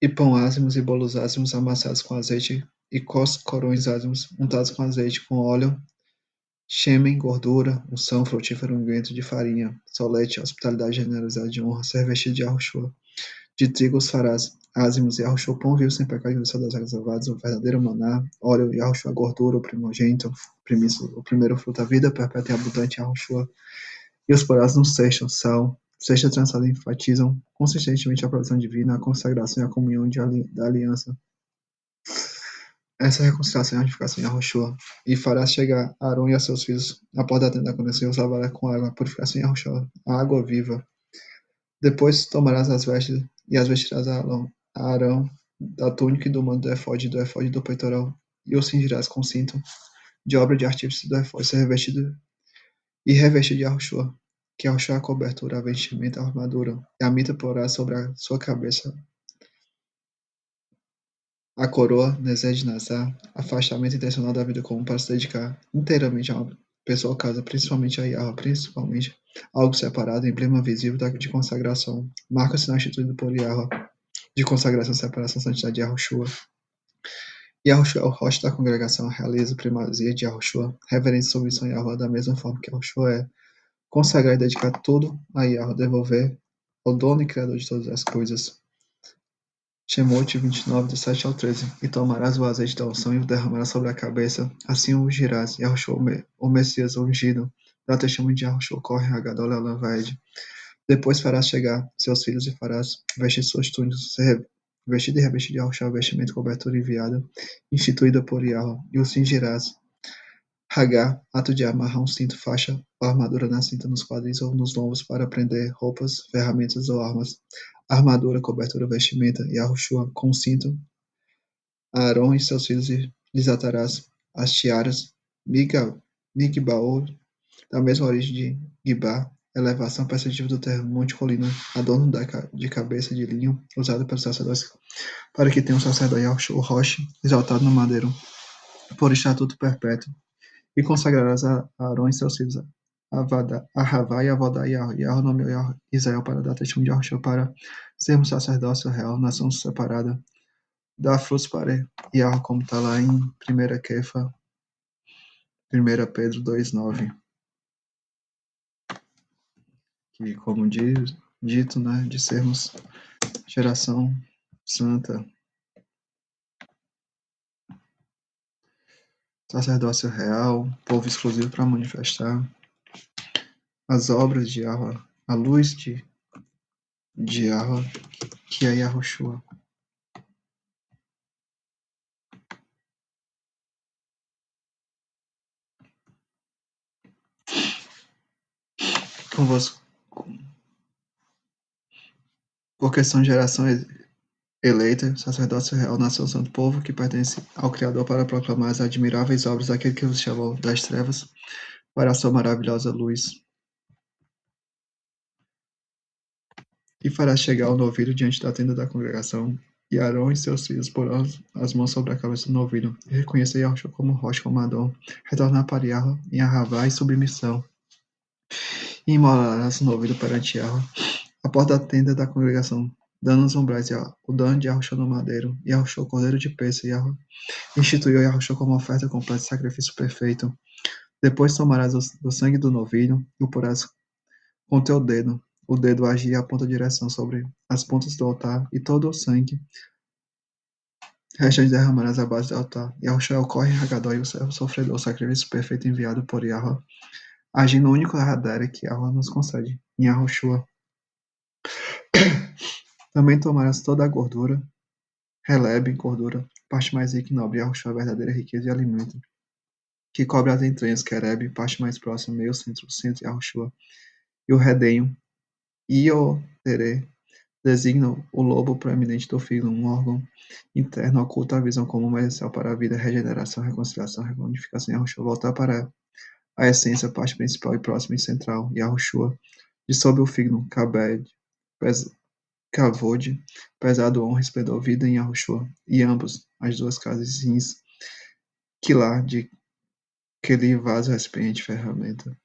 e pão ázimos e bolos ázimos amassados com azeite, e corões ázimos untados com azeite, com óleo, Shemen, gordura, unção, frutífero, unguento de farinha, solete, hospitalidade, generosidade de honra, ser vestido de Yahushua. De trigo os farás, ázimos, Yahushua, pão vivo, sem pecado, inocência das águas lavadas, o verdadeiro maná, óleo, Yahushua, gordura, o primogênito, primício, o primeiro fruto, a vida perpétua e abundante, Yahushua. E os porás no sexto, sal, sexta trançada enfatizam consistentemente a provisão divina, a consagração e a comunhão da aliança. Essa reconciliação e ratificação em Yahushua. E farás chegar Arão e a seus filhos à porta da tenda da conexão e os lavarás com água, a purificação em Yahushua, a água viva. Depois tomarás as vestes e as vestirás a Arão da túnica e do manto do efode e do peitoral, e o cingirás com cinto de obra de artífice do efode, ser revestido e revestido de Yahushua, que Yahushua é a cobertura, a vestimenta, a armadura, e a mita porá sobre a sua cabeça a coroa, Nezé de Nazar, afastamento intencional da vida comum para se dedicar inteiramente a uma pessoa ou causa, principalmente a Yahweh, principalmente algo separado, emblema visível de consagração, marca sinal instituído por Yahweh, de consagração, separação, santidade de Yahushua. Yahushua é o rosto da congregação, realiza a primazia de Yahushua, reverência e submissão a Yahweh da mesma forma que Yahushua é, consagrar e dedicar tudo a Yahweh, devolver ao dono e criador de todas as coisas. Shemot 29, do 7 ao 13. E tomarás o azeite da unção e o derramarás sobre a cabeça, assim o ungirás, Yahushua, o Messias ungido, dá testemunho de Yahushua, corre, Hagadol, Leolam Vaed. Depois farás chegar seus filhos e farás vestir suas túnicas, vestido e revestido de Yahushua, vestimento, cobertura enviada, instituída por Yahweh, e o cingirás. Hagar, ato de amarrar um cinto, faixa ou armadura na cinta, nos quadris ou nos lombos para prender roupas, ferramentas ou armas. armadura, cobertura, vestimenta, e Yahushua com cinto, Aaron e seus filhos lhes atarás as tiaras, Migbaor, da mesma origem de Gibá, elevação perceptível do terreno, monte colina, adorno de cabeça de linho, usado pelos sacerdotes, para que tenha um sacerdote Yahushua, o roche, exaltado no madeiro, por estatuto perpétuo, e consagrarás a Aaron e seus filhos, a Ravá e a Vodá e Yahweh nomeou Israel para dar testemunho de Yahushua, para sermos sacerdócio real, nação separada, dar frutos para Yahweh, como está lá em 1 Kefa, 1 Pedro 2,9, que como dito, né, de sermos geração santa, sacerdócio real, povo exclusivo para manifestar as obras de Yahweh, a luz de Yahweh, que é Yahushua. Convosco, porque são geração eleita, sacerdócio real, nação santo, povo que pertence ao Criador, para proclamar as admiráveis obras daquele que vos chamou das trevas para a sua maravilhosa luz. E fará chegar o novilho diante da tenda da congregação, e Arão e seus filhos porão as mãos sobre a cabeça do novilho, e reconhecer Yahushua como rocha, como Adão, retornar para Yahweh em Arravá e submissão, e imolarás o novilho perante Yahweh, a porta da tenda da congregação, dando os umbrais, o dano de Yahushua no madeiro, Yahushua o cordeiro de peça, Yahweh instituiu Yahushua como oferta completa e sacrifício perfeito. Depois tomarás do sangue do novilho e o porás com teu dedo. O dedo agir e aponta a direção sobre as pontas do altar, e todo o sangue restante derramarás à base do altar. Yahushua é o corre Hagadol e o servo sofredor, o sacrifício perfeito enviado por Yahweh, agindo no único Hadere que Yahweh nos concede, em Yahushua. Também tomarás toda a gordura, relebe, gordura, parte mais rica e nobre, Yahushua, a verdadeira riqueza e alimento, que cobre as entranhas, Querebe, parte mais próxima, meio centro, Yahushua, e o redenho, Iotere, designa o lobo proeminente do filo, um órgão interno oculto à visão como um essencial para a vida, regeneração, reconciliação, reunificação, Yahushua, voltar para a essência, parte principal e próxima e central, Yahushua, de sob o figno, Kabed, Kavod, pesado, honra, esplendor, vida em Yahushua, e ambos, as duas casas rins, Quilá, de Keli, vaso, recipiente, ferramenta,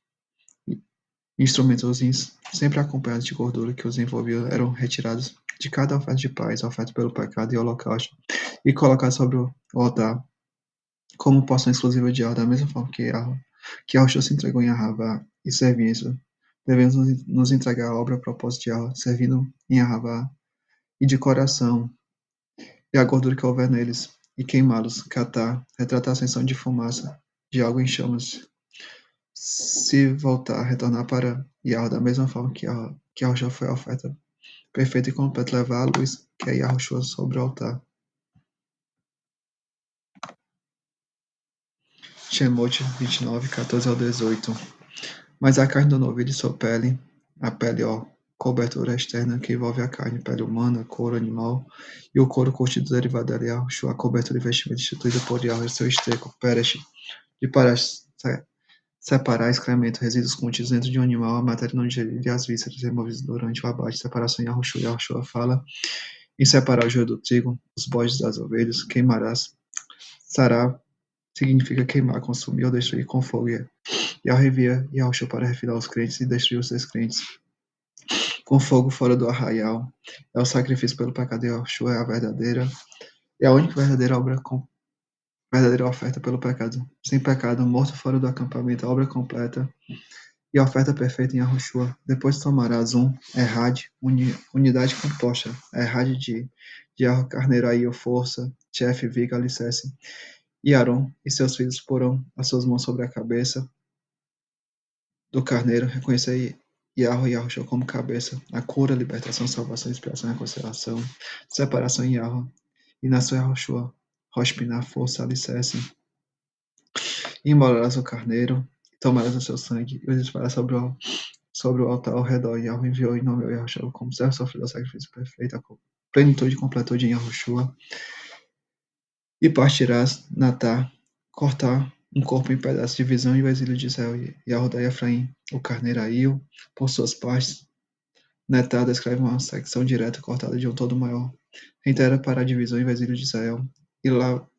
instrumentos rins, sempre acompanhados de gordura que os envolviam, eram retirados de cada oferta de paz, oferta pelo pecado e holocausto, e colocados sobre o altar como porção exclusiva de Yahweh, da mesma forma que Yahushua se entregou em Arravá e serviço. Devemos nos entregar à obra a propósito de Yahweh, servindo em Arravá e de coração, e a gordura que houver neles, e queimá-los, catar, retratar a ascensão de fumaça, de algo em chamas, se voltar, retornar para Yahweh, da mesma forma que Yahushua foi a oferta perfeita e completa, levar a luz, que é Yahushua, sobre o altar. Shemot 29, 14 ao 18. Mas a carne do novilho e sua pele, a pele, cobertura externa que envolve a carne, pele humana, couro animal, e o couro curtido derivado dela, Yahushua, a cobertura e vestimenta instituída por Yahweh, seu esterco, pereche, e para separar excremento, resíduos contidos dentro de um animal, a matéria não digerida e as vísceras removidas durante o abate, separação Yahushua. Yahushua fala em separar o joio do trigo, os bodes das ovelhas, queimarás. Sará significa queimar, consumir ou destruir com fogo. E ao revia Yahushua para refilar os crentes e destruir os descrentes com fogo fora do arraial. É o sacrifício pelo pecado. Yahushua é a verdadeira, é a única verdadeira obra, verdadeira oferta pelo pecado. Sem pecado, morto fora do acampamento, a obra completa e a oferta perfeita em Yahushua. Depois tomarás Errad, unidade composta, Errad de carneiro aí, força, chefe, viga, alicerce. E Aaron e seus filhos porão as suas mãos sobre a cabeça do carneiro, reconhecer Yahweh e Yahushua como cabeça, a cura, libertação, salvação, expiação, reconciliação, separação em Yahweh, e na sua Yahushua, Roshpiná, força, alicerce, e imolarás o carneiro, e tomarás o seu sangue, e os espalharás sobre o altar ao redor. Yahweh enviou e nomeou Yahushua como servo sofredor, sacrifício perfeito, a plenitude e completude em Yahushua. E partirás, Natá, cortar um corpo em pedaços, divisão e o exílio de Israel, e Arrodai Efraim, o carneiro Ail, por suas partes. Netá descreve uma secção direta cortada de um todo maior, inteira para a divisão e o exílio de Israel, e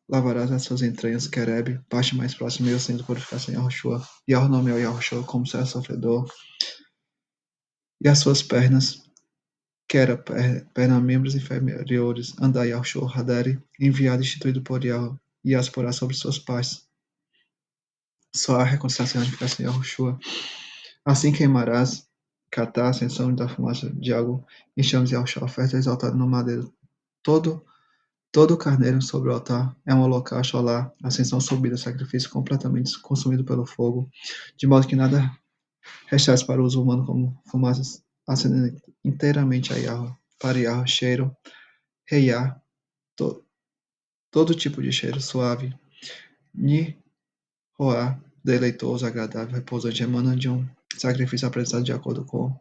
lavarás as suas entranhas, Querebe, parte mais próxima e o centro de purificação em Yahushua, e ao nomeou Yahushua como servo sofredor, e as suas pernas, que era perna membros inferiores, andai Yahushua Hadari, enviado e instituído por Yahweh, e as porá sobre suas partes. Só a reconciliação e a unificação em Yahushua. Assim queimarás, catar a ascensão da fumaça de algo, e chames Yahushua, oferta exaltada no madeiro. Todo carneiro sobre o altar é um holocausto olá, ascensão subida, sacrifício completamente consumido pelo fogo, de modo que nada restasse para o uso humano como fumaças, acendendo inteiramente a Yahweh, para Yahweh, cheiro, reiá, to, todo tipo de cheiro suave, ni roá, deleitoso, agradável, repousante, emana de um sacrifício apresentado de acordo com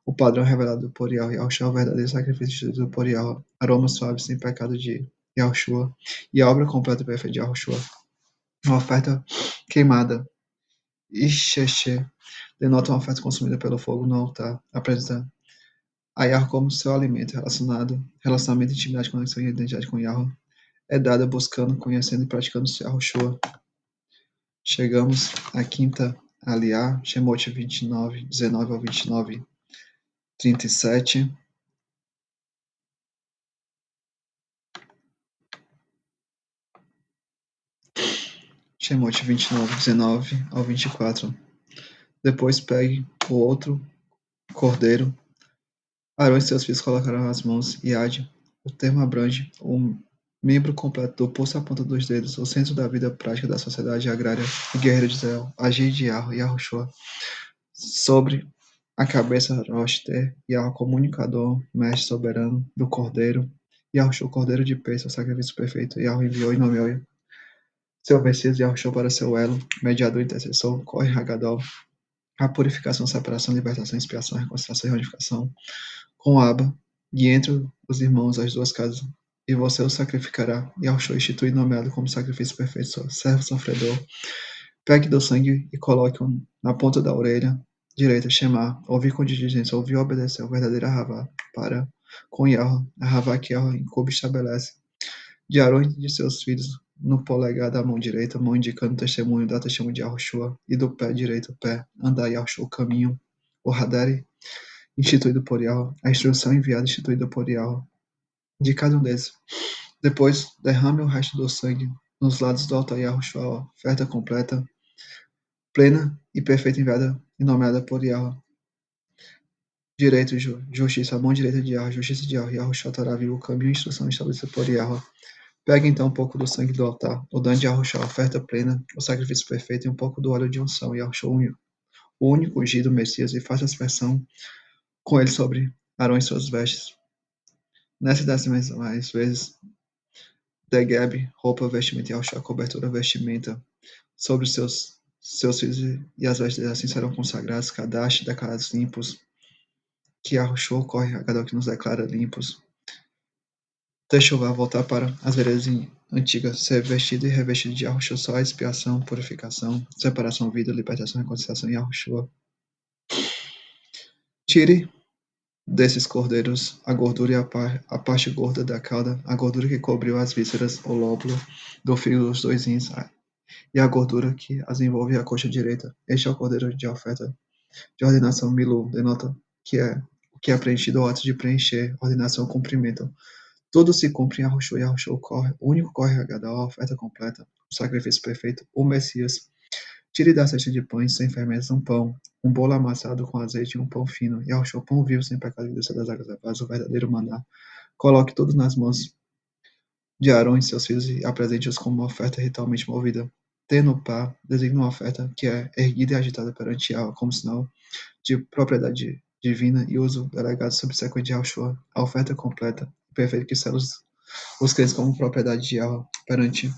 o padrão revelado por Yahweh, Yahushua, o verdadeiro sacrifício instituído por Yahweh, aroma suave sem pecado de Yahushua, e a obra completa e perfeita de Yahushua. Uma oferta queimada, Ixexê, denota uma oferta consumida pelo fogo no altar, apresenta a Yahweh como seu alimento, relacionamento, intimidade, conexão e identidade com Yahweh, é dada buscando, conhecendo e praticando Yahushua. Chegamos à quinta aliá, Shemot 29, 19 ao 29, 37. Shemot 29, 19 ao 24. Depois pegue o outro cordeiro. Arão e seus filhos colocarão as mãos e Ade. O termo abrange o membro completo do pulso à ponta dos dedos, o centro da vida prática da sociedade agrária e guerreira de Israel, Agir de Yahweh e Yahushua. Sobre a cabeça Roster, Yahweh comunicador, mestre soberano do cordeiro, Yahushua, cordeiro de peça, o sacrifício perfeito, Yahweh enviou e nomeou seu Messias Yahushua para seu elo, mediador intercessor, corre Hagadol, a purificação, separação, libertação, expiação, reconciliação e reunificação, com Abba, e entre os irmãos as duas casas, e você o sacrificará, e Yahushua instituído e nomeado como sacrifício perfeito, servo sofredor, pegue do sangue e coloque-o na ponta da orelha direita, Shema, ouvir com diligência, ouvir e obedecer, o verdadeiro Ahavá, para com Yahweh, Ahavá que Yahweh em Cuba estabelece, de Arão e de seus filhos, no polegar da mão direita, mão indicando o testemunho, dá testemunho de Yahushua, e do pé direito, pé, andar Yahushua o caminho, o Hadari, instituído por Yahweh, a instrução enviada, instituída por Yahweh, de cada um desses. Depois, derrame o resto do sangue nos lados do altar Yahushua, oferta completa, plena e perfeita enviada e nomeada por Yahweh. Direito, justiça, a mão direita de Yahweh, justiça de Yahweh, Yahushua Tará, viu o caminho e instrução estabelecida por Yahweh. Pegue então um pouco do sangue do altar, o dano de Yahushua, a oferta plena, o sacrifício perfeito e um pouco do óleo de unção, Yahushua, o único ungido Messias, e faça aspersão com ele sobre Arão e suas vestes. Nessa mais vezes, Degeb, roupa, vestimenta, Yahushua, cobertura, vestimenta, sobre os seus filhos, e as vestes assim serão consagradas, Kadash, declarados limpos, que Yahushua corre a cada que nos declara limpos. Techuvá, voltar para as veredas antigas, ser vestido e revestido de Yahushua, só a expiação, purificação, separação, vida, libertação, reconciliação em Yahushua. Tire desses cordeiros a gordura e a parte gorda da cauda, a gordura que cobriu as vísceras, o lóbulo do fígado dos dois rins, e a gordura que as envolve a coxa direita. Este é o cordeiro de oferta de ordenação Milu, denota que o que é preenchido ou ato de preencher, ordenação, cumprimento. Tudo se cumpre em Yahushua, Yahushua corre, o único corre a oferta completa, o sacrifício perfeito, o Messias. Tire da cesta de pães sem fermentos um pão, um bolo amassado com azeite e um pão fino, Yahushua, pão vivo sem pecado e doce das águas da paz, o verdadeiro maná. Coloque tudo nas mãos de Arão e seus filhos e apresente-os como uma oferta ritualmente movida. Tenupá designa uma oferta que é erguida e agitada perante Yahweh como sinal de propriedade divina e uso delegado subsequente de Yahushua, a oferta completa e perfeita que sela os crentes como propriedade de Yahweh perante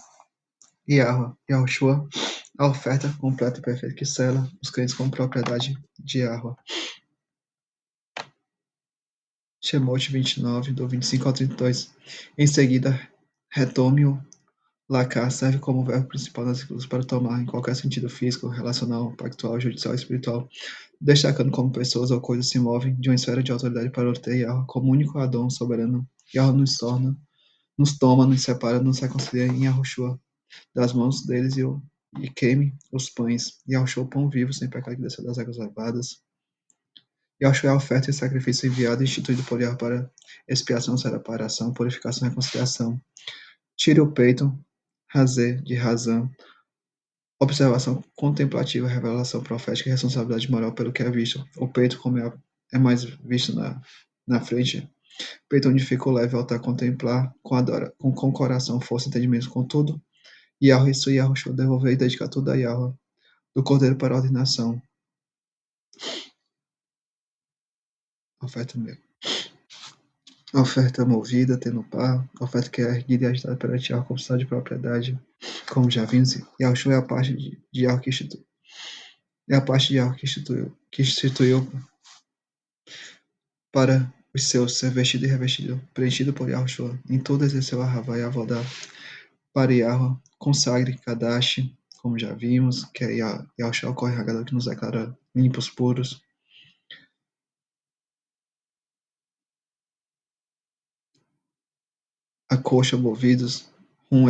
Yahweh, Yahushua, a oferta completa e perfeita que sela os crentes como propriedade de Yahweh. Shemot 29, do 25 ao 32. Em seguida, retome-o. Lacar serve como verbo principal nas escrituras para tomar, em qualquer sentido físico, relacional, pactual, judicial e espiritual, destacando como pessoas ou coisas se movem de uma esfera de autoridade para outra, e Yahweh, como único Adão soberano, Yahweh nos toma, nos separa, nos reconcilia em Yahushua, das mãos deles e queime os pães. Yahushua, o pão vivo, sem pecado que desceu das águas lavadas. Yahushua é a oferta e sacrifício enviado e instituído por Yahweh para expiação, separação, purificação e reconciliação. Tire o peito, razê, de razão, observação contemplativa, revelação profética e responsabilidade moral pelo que é visto. O peito, como é mais visto na frente, peito onde fica o leve altar contemplar com coração, força e entendimento com tudo. Yahweh isso Yahushua devolver e dedicar tudo a Yahweh, do cordeiro para a ordenação. Oferta meu. Oferta movida, tendo par, oferta que é erguida e agitada perante Yahweh como sinal de propriedade, como já vimos. Yahushua é a parte de Yahweh que instituiu. É a parte de Yahweh que instituiu para os seus ser vestido e revestido, preenchido por Yahushua. Em tudo exerceu a Havá e a Vodá. Para Yahweh, consagre Kadash, como já vimos, que é Yahushua o corregador que nos declara limpos, puros. A coxa, movidos,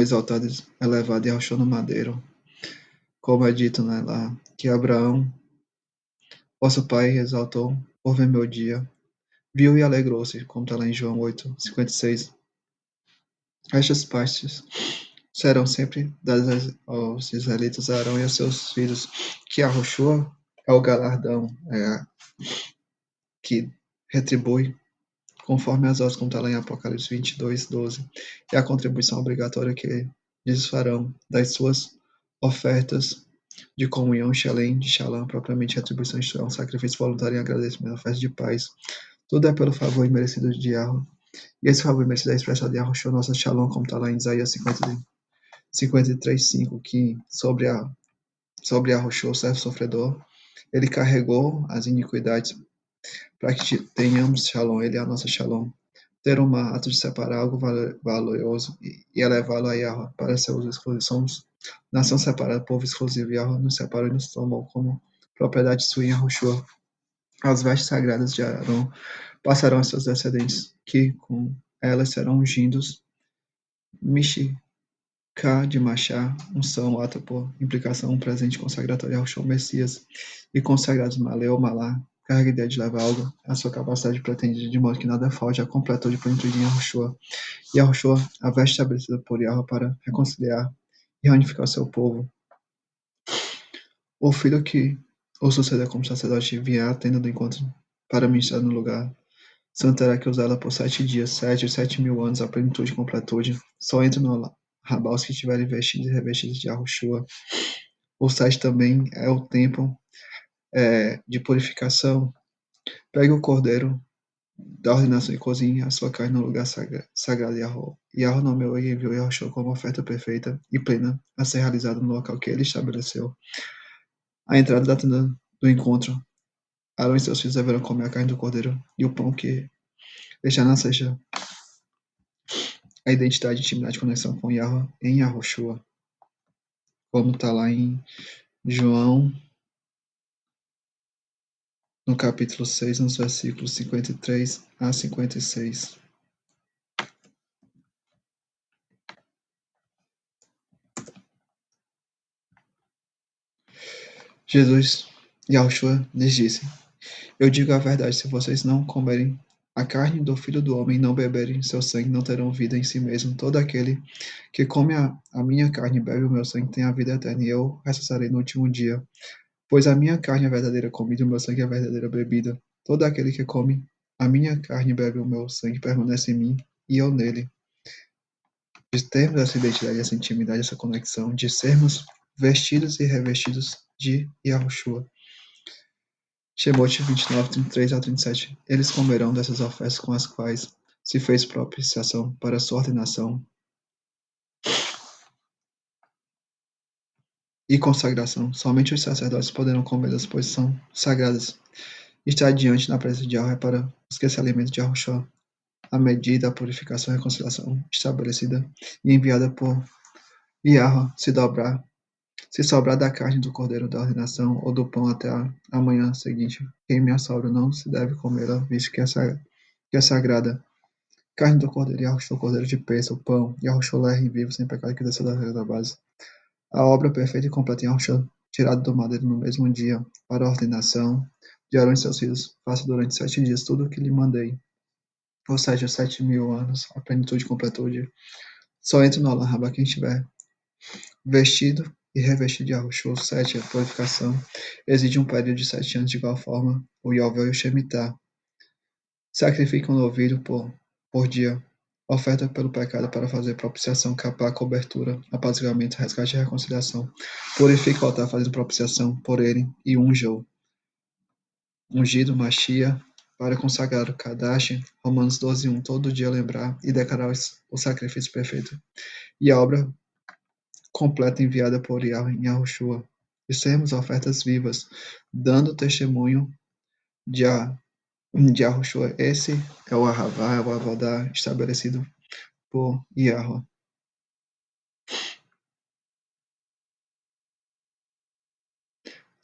exaltado, elevado, Yahushua no madeiro. Como é dito, né, lá, que Abraão, vosso pai, exaltou por ver meu dia, viu e alegrou-se, como está lá em João 8:56. Estas partes serão sempre dadas aos israelitas, a Arão e aos seus filhos, que Yahushua é o galardão, que retribui conforme as obras, como está lá em Apocalipse 22:12, e a contribuição obrigatória que eles farão das suas ofertas de comunhão, Shalem, de Shalom, propriamente retribuição, isto é, um sacrifício voluntário em agradecimento, oferta de paz. Tudo é pelo favor imerecido de Yahweh. E esse favor imerecido é expressado de Yahushua, nossa Shalom, como está lá em Isaías 53:5, que sobre Yahushua, o servo sofredor, ele carregou as iniquidades para que tenhamos Shalom, ele é a nossa Shalom. Ter um ato de separar algo valioso e elevá-lo a Yahweh para seu uso exclusivo. Somos nação separada, povo exclusivo. Yahweh nos separou e nos tomou como propriedade sua em Yahushua. As vestes sagradas de Arão passarão a seus descendentes, que com elas serão ungidos. Mishká de Machá, unção, ato por implicação, um presente consagratório ao show Messias, e consagrados Maleu, Malá, carga a ideia de levar algo, a sua capacidade pretendida, de modo que nada falte, a completou de plenitude em Yahushua. Yahushua, a veste estabelecida por Yahweh para reconciliar e reunificar o seu povo. O filho que o suceder como sacerdote vier à tenda do encontro para ministrar no lugar santo terá que usá-la por 7 dias, 7 anos, a plenitude e completude. Só entra no rabal os que estiverem vestidos e revestidos de Yahushua. O 7 também é o tempo de purificação. Pegue o cordeiro da ordenação e cozinhe a sua carne no lugar sagrado. Yahweh nomeou e enviou Yahushua como oferta perfeita e plena a ser realizada no local que ele estabeleceu. A entrada da tenda do encontro. Arão e seus filhos deverão comer a carne do cordeiro e o pão que deixar na cesta. A identidade, intimidade e conexão com Yahweh em Yahushua. Como está lá em João, no capítulo 6, nos versículos 53 a 56. Jesus, Yahushua, lhes disse: Eu digo a verdade, se vocês não comerem a carne do Filho do Homem e não beberem seu sangue, não terão vida em si mesmo. Todo aquele que come a minha carne e bebe o meu sangue tem a vida eterna, e eu ressuscitarei no último dia. Pois a minha carne é a verdadeira comida e o meu sangue é a verdadeira bebida. Todo aquele que come a minha carne e bebe o meu sangue permanece em mim e eu nele. De termos essa identidade, essa intimidade, essa conexão, de sermos vestidos e revestidos de Yahushua. Shemot 29, 33 a 37. Eles comerão dessas ofertas com as quais se fez propiciação para sua ordenação e consagração. Somente os sacerdotes poderão comê-las, pois são sagradas. Estar diante na presença de Yahweh é para os que se alimentam de Yahushua, a medida, a purificação e a reconciliação estabelecida e enviada por Yahweh se sobrar da carne do cordeiro da ordenação ou do pão até a manhã seguinte, queime a sobra, não se deve comê-la, visto que é sagrada. Carne do cordeiro, Yahushua, o cordeiro de peça, o pão, Yahushua lerre vivo, sem pecado, que desceu da regra da base. A obra perfeita e completa em Yahushua, tirada do madeiro no mesmo dia, para a ordenação de Arão e seus filhos, faça durante 7 dias tudo o que lhe mandei, ou seja, 7.000 anos, a plenitude e completude. Só entra no Alam quem estiver vestido e revestido de Yahushua. 7. A purificação exige um período de 7 anos, de igual forma, o Yovel e o Shemitah sacrificam um novilho por dia, oferta pelo pecado para fazer propiciação, capar, cobertura, apaziguamento, resgate e reconciliação. Purifica o altar fazendo propiciação por ele e ungiu. Ungido, Machia, para consagrar o Kadash, Romanos 12:1, todo dia lembrar e declarar o sacrifício perfeito. E a obra completa enviada por Yahweh em Yahushua. E sermos ofertas vivas, dando testemunho de Yahushua. Esse é o Ahavá, é o Avodá estabelecido por Yahweh.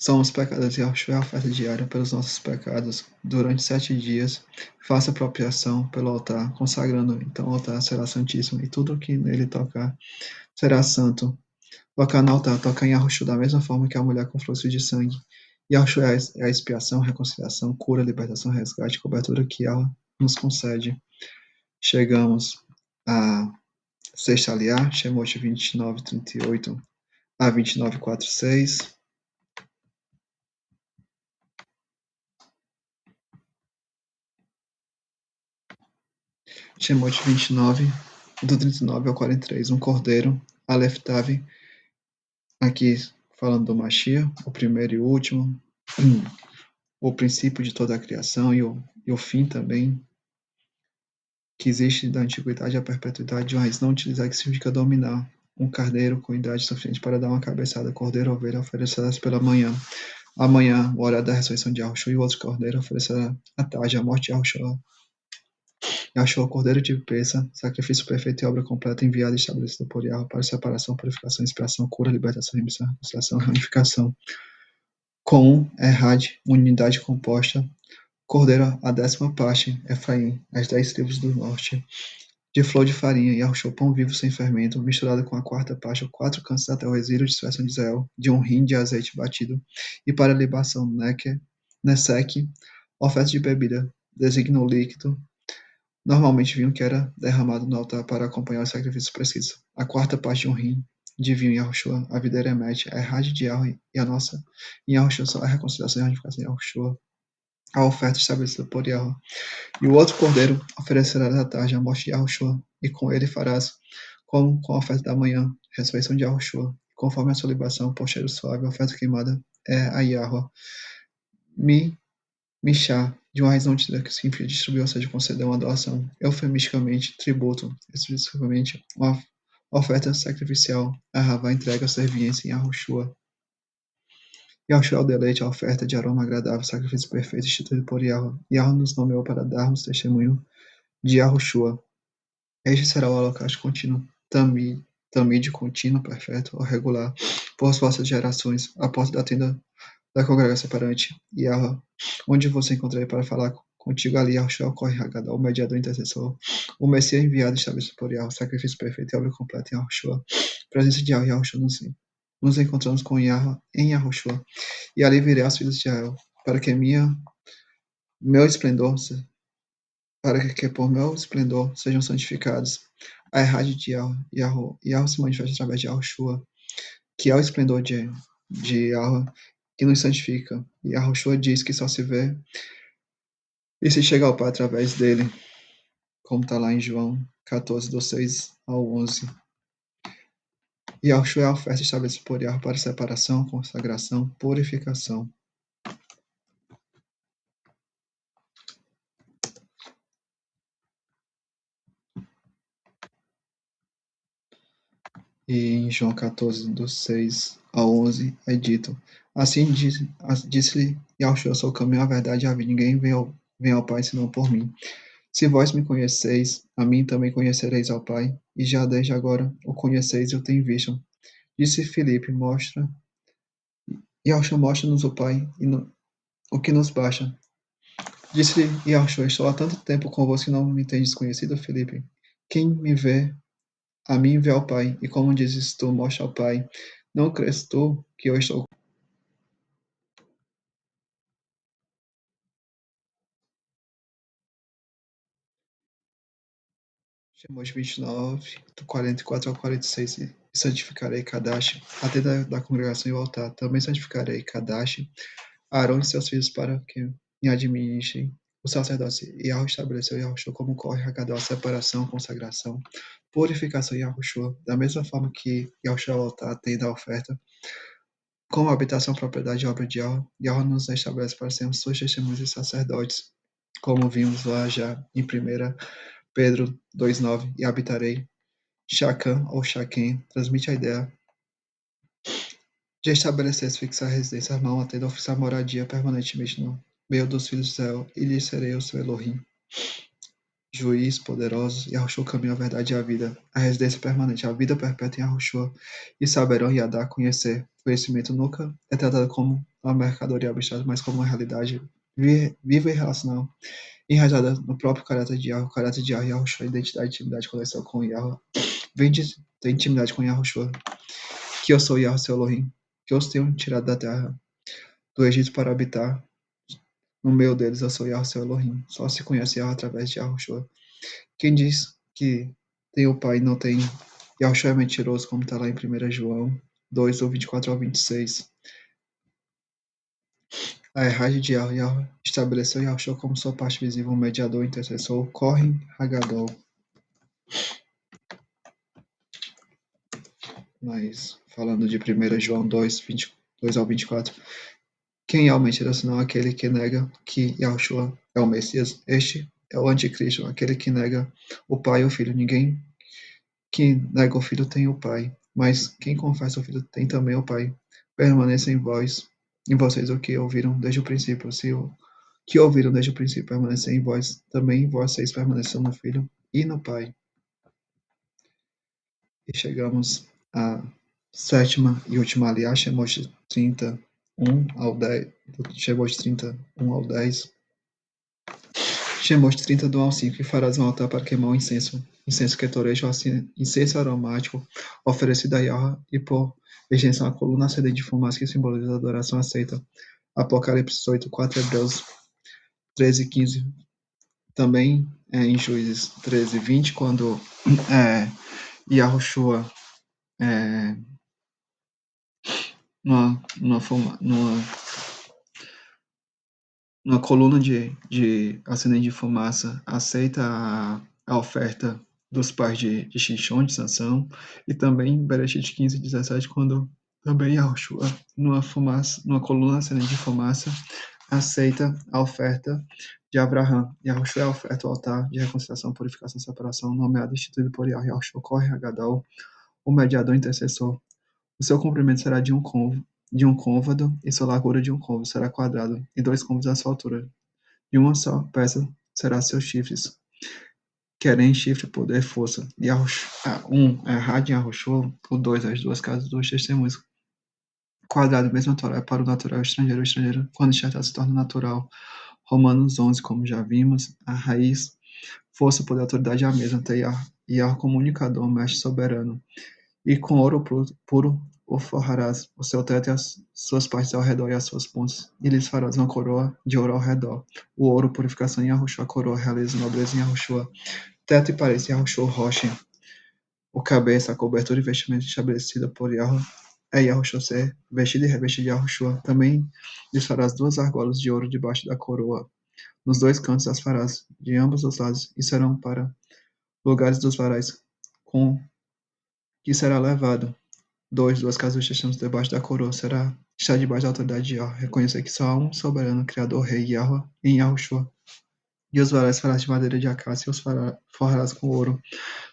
Somos pecadores e Yahushua é a oferta diária pelos nossos pecados. Durante 7 dias, faça apropriação pelo altar, consagrando. Então o altar será santíssimo e tudo o que nele tocar será santo. Tocar no altar, tocar em Yahushua da mesma forma que a mulher com fluxo de sangue. Yahushua é a expiação, reconciliação, cura, libertação, resgate, cobertura que Yahweh nos concede. Chegamos a sexta aliá, Shemot 29:38 a 29:46. Shemot 29, do 39 ao 43. Um cordeiro, Aleph Tav, aqui falando do Mashiach, o primeiro e o último, o princípio de toda a criação e o fim também, que existe da antiguidade à perpetuidade, mas não utilizar, que significa dominar. Um carneiro com idade suficiente para dar uma cabeçada, cordeiro ou ovelha oferecerás pela manhã. Amanhã, o horário da ressurreição de Yahushua, e o outro cordeiro oferecerá à tarde, a morte de Yahushua. Yahushua, cordeiro de peça, sacrifício perfeito e obra completa, enviado e estabelecido por Yahweh para separação, purificação, expiação, cura, libertação, remissão, reconciliação, reunificação. Com Errad, unidade composta. Cordeiro, a 10ª parte, Efraim, as 10 tribos do norte. De flor de farinha, Yahushua, pão vivo sem fermento, misturado com a 4ª parte, 4 cantos até o resíduo de dispersão de Israel, de um rim de azeite batido, e para libação, Nesek, oferta de bebida, designa o líquido, normalmente vinho que era derramado no altar para acompanhar os sacrifícios precisos. A 4ª parte de um rim de vinho, Yahushua, a videira Emet, a Errad de Yahweh e a nossa, em Yahushua, só a reconciliação e a unificação em Yahushua, a oferta estabelecida por Yahweh. E o outro cordeiro oferecerás à tarde a morte de Yahushua, e com ele farás, como com a oferta da manhã, ressurreição de Yahushua, conforme a sua libação, por cheiro suave, a oferta queimada é a Yahweh. Mishá, de uma raiz não tida, que significa distribuir, ou seja, conceder uma doação, eufemisticamente, tributo, especificamente, uma oferta sacrificial, a Ravá entrega a serviência em Yahushua. Yahushua é o deleite, a oferta de aroma agradável, sacrifício perfeito, instituído por Yahweh. Yahweh nos nomeou para darmos testemunho de Yahushua. Este será o holocausto contínuo, tamid contínuo, perfeito ou regular, por as vossas gerações, a porta da tenda da congregação perante Yahweh, onde você encontrarei para falar contigo ali. Yahushua ocorre Hagadá, o mediador intercessor, o Messias enviado estabelecido por Yahweh, sacrifício perfeito e obra completa em Yahushua. Presença de Yahweh, Yahushua nos encontramos com Yahweh em Yahushua, e ali virei aos filhos de Israel, para que meu esplendor para que por meu esplendor sejam santificados. A Errad de Yahweh se manifesta através de Yahushua, que é o esplendor de Yahweh que nos santifica. E Yahushua diz que só se vê e se chega ao Pai através dele, como está lá em João 14, do 6 ao 11. Yahushua é a oferta estabelecida por Yahweh para separação, consagração, purificação. E em João 14, do 6 ao 11 é dito: Assim disse-lhe Yahushua: Eu sou o caminho, a verdade e a vida. Ninguém vem ao Pai senão por mim. Se vós me conheceis, a mim também conhecereis ao Pai, e já desde agora o conheceis e o tenho visto. Disse Filipe: Yahushua, mostra-nos o Pai, o que nos basta. Disse-lhe Yahushua: Estou há tanto tempo convosco e não me tendes conhecido, Filipe. Quem me vê, a mim vê ao Pai, e como dizes tu, mostra ao Pai. Não crês tu que eu estou. Shemot 29, do 44 ao 46. E santificarei Kadash, a tenda da congregação e o altar. Também santificarei Kadash, Arão e seus filhos para que me administrem o sacerdócio. E Yahweh estabeleceu Yahushua como corre a separação, consagração, purificação em Yahushua. Da mesma forma que Yahushua é o altar, tem da oferta, como habitação, propriedade e obra de Yahweh, Yahweh nos estabelece para sermos suas testemunhas e sacerdotes, como vimos lá já em 1 Pedro 2,9, e habitarei. Shacã ou Shaquem transmite a ideia de estabelecer fixar residência, armar uma tenda, oficiar moradia permanentemente no meio dos filhos de Israel, e lhes serei o seu Elohim. Juiz poderoso, Yahushua, o caminho, a verdade e a vida, a residência permanente, a vida perpétua em Yahushua, e saberão e a dar a conhecer. Conhecimento nunca é tratado como uma mercadoria abstrata, mas como uma realidade viva e relacional, enraizada no próprio caráter de Yahweh, o caráter de Yahweh, Yahushua, identidade, intimidade, conexão com Yahweh. Vem de ter intimidade com Yahushua, que eu sou Yahweh, seu Elohim, que eu os tenho tirado da terra, do Egito para habitar no meio deles. Eu sou Yahweh, seu Elohim. Só se conhece Yahweh através de Yahushua. Quem diz que tem o Pai e não tem Yahushua é mentiroso, como está lá em 1 João 2, do 24 ao 26. A erragem de Yahweh estabeleceu Yahushua como sua parte visível, mediador, intercessor, Kohen Hagadol. Mas, falando de 1 João 2, 22 ao 24, quem é o mentiroso senão aquele que nega que Yahushua é o Messias? Este é o anticristo, aquele que nega o Pai e o Filho. Ninguém que nega o Filho tem o Pai, mas quem confessa o Filho tem também o Pai. Permaneça em vocês o que ouviram desde o princípio. Se o que ouviram desde o princípio permanecer em vós, também vocês permaneçam no Filho e no Pai. E chegamos à sétima e última aliás, Shemot 31 ao 10, Shemot 31 ao 10. Shemot 30 do 1 ao 5, e farás um altar para queimar o incenso que toreja, incenso aromático, oferecido a Yahweh, e por extensão a coluna acendente de fumaça que simboliza a adoração aceita. Apocalipse 8, 4, Hebreus 13, 15. Também em Juízes 13, 20, quando Yahushua numa coluna de ascendente de fumaça, aceita a oferta dos pais de Shishon, de Sansão, e também em Bereshit 15, 17, quando também Yahushua, numa coluna ascendente de fumaça, aceita a oferta de Abraão. Yahushua é a oferta, o altar de reconciliação, purificação, separação, nomeado e instituído por Yahushua, corre Hagadol, o mediador intercessor. O seu comprimento será de um côvado, e sua largura de um côvado será quadrado, e 2 côvados à sua altura. De uma só peça será seus chifres. Querem chifre, poder, força. E é rádio em Yahushua, o 2, as duas casas dos testemunhos. Quadrado, mesmo natural, é para o natural o estrangeiro, quando enxertado, se torna natural. Romanos 11, como já vimos, a raiz, força, poder, autoridade é a mesma, até Yah como comunicador, mestre soberano. E com ouro puro o forrarás, o seu teto e as suas partes ao redor e as suas pontas, e lhes farás uma coroa de ouro ao redor. O ouro, purificação em Yahushua, a coroa, realeza e nobreza em Yahushua. Teto e paredes em Yahushua, rocha. O cabeça, a cobertura e vestimento estabelecida por Yahushua é Yahushua ser vestido e revestido de Yahushua. Também lhes farás 2 argolas de ouro debaixo da coroa. Nos 2 cantos as farás de ambos os lados, e serão para lugares dos varais, com que será levado. 2. Duas casas estamos debaixo da coroa. Está debaixo da autoridade de Yahweh. Reconhecer que só há um soberano, criador, rei, Yahweh, em Yahushua. e os varais farás de madeira de acácia e os forrarás com ouro.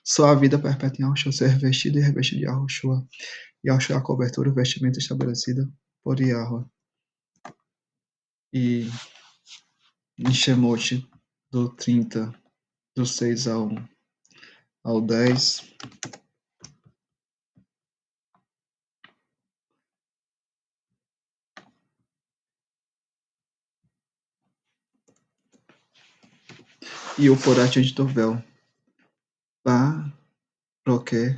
Só a vida perpétua em Yahushua ser vestido e revestido de Yahushua. Yahushua é a cobertura, o vestimento estabelecida por Yahweh. E em Shemot, do 30, do 6 ao 10, e o porate de Dovel. Baroque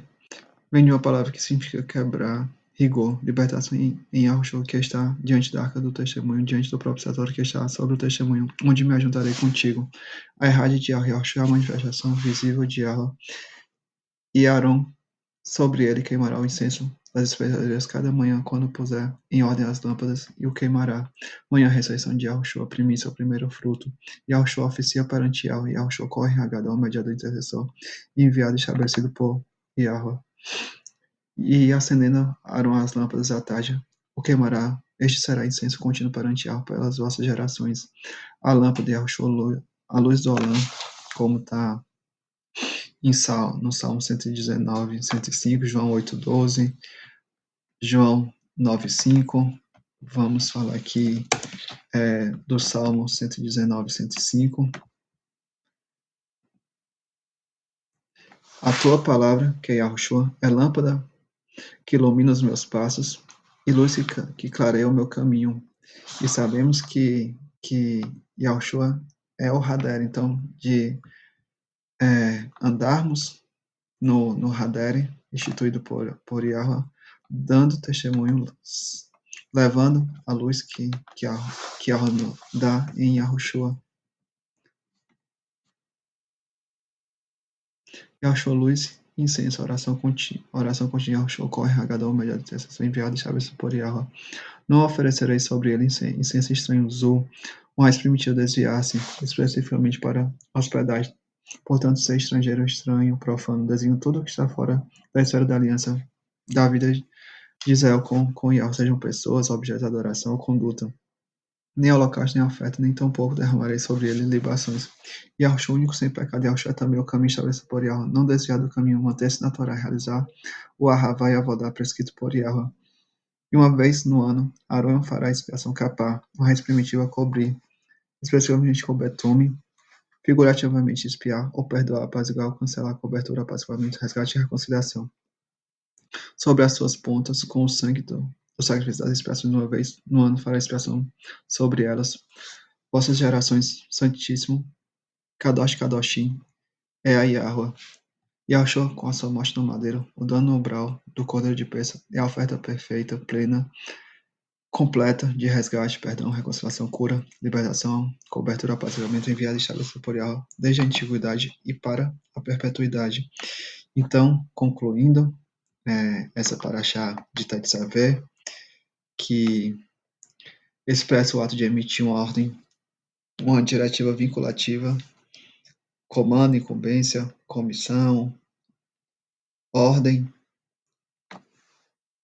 vem de uma palavra que significa quebrar, rigor, libertação em Yahushua, que está diante da arca do testemunho, diante do próprio setor que está sobre o testemunho, onde me ajuntarei contigo. A errade de Yahushua é a manifestação visível de Yahweh, e Aaron sobre ele queimará o incenso das especiarias cada manhã, quando puser em ordem as lâmpadas, e o queimará. Manhã, a ressurreição de Yahushua, primícia, o primeiro fruto. Yahushua oficia perante Yahweh, Yahushua corre em Agadão, mediador intercessor, enviado e estabelecido por Yahweh. E acendendo Arão as lâmpadas à tarde, o queimará. Este será incenso contínuo perante Yahweh pelas vossas gerações. A lâmpada de Yahushua, a luz do Olã, como está no Salmo 119, 105, João 8:12, João 9:5. Vamos falar aqui do Salmo 119, 105. A tua palavra, que é Yahushua, é lâmpada que ilumina os meus passos e luz que clareia o meu caminho. E sabemos que Yahushua é o Hadar, então, de andarmos no Hadar, instituído por Yahweh, dando testemunho, levando a luz que Yahweh dá em Yahushua. Yahushua, luz, incenso, oração contínua, Yahushua, corre, Hagadol, mediado de intercessão, enviado e estabelecido por Yahweh. Não oferecerei sobre ele incenso estranho, Zu, o mais primitivo desviar-se, especificamente para hospedagem. Portanto, ser estrangeiro, estranho, profano, designa tudo o que está fora da esfera da aliança, da vida de Israel com Yahweh, sejam pessoas, objetos de adoração ou conduta. Nem holocausto, nem oferta, nem tampouco derramarei sobre ele libações. Yahushua, único sem pecado, Yahushua é também o caminho estabelecido por Yahweh. Não desviar do caminho, manter-se na Torá, realizar o Ahavá e a Avodá prescrito por Yahweh. E uma vez no ano, Arão fará expiação capar, uma raiz primitiva a cobrir, especificamente com betume, figurativamente espiar, ou perdoar, apaziguar, ou cancelar a cobertura, apaziguamento, resgate e reconciliação. Sobre as suas pontas, com o sangue do sacrifício das expiações, uma vez no ano fará expiação sobre elas. Vossas gerações, Santíssimo, Kadosh Kadoshim, é a Yahweh. Yahushua, com a sua morte no madeiro, o dano umbral do cordeiro de peça, é a oferta perfeita, plena, completa de resgate, perdão, reconciliação, cura, libertação, cobertura, apaziguamento, enviado e estabelecido por Yahweh, desde a antiguidade e para a perpetuidade. Então, concluindo essa paraxá de Tetzaveh, que expressa o ato de emitir uma ordem, uma diretiva vinculativa, comando, incumbência, comissão, ordem.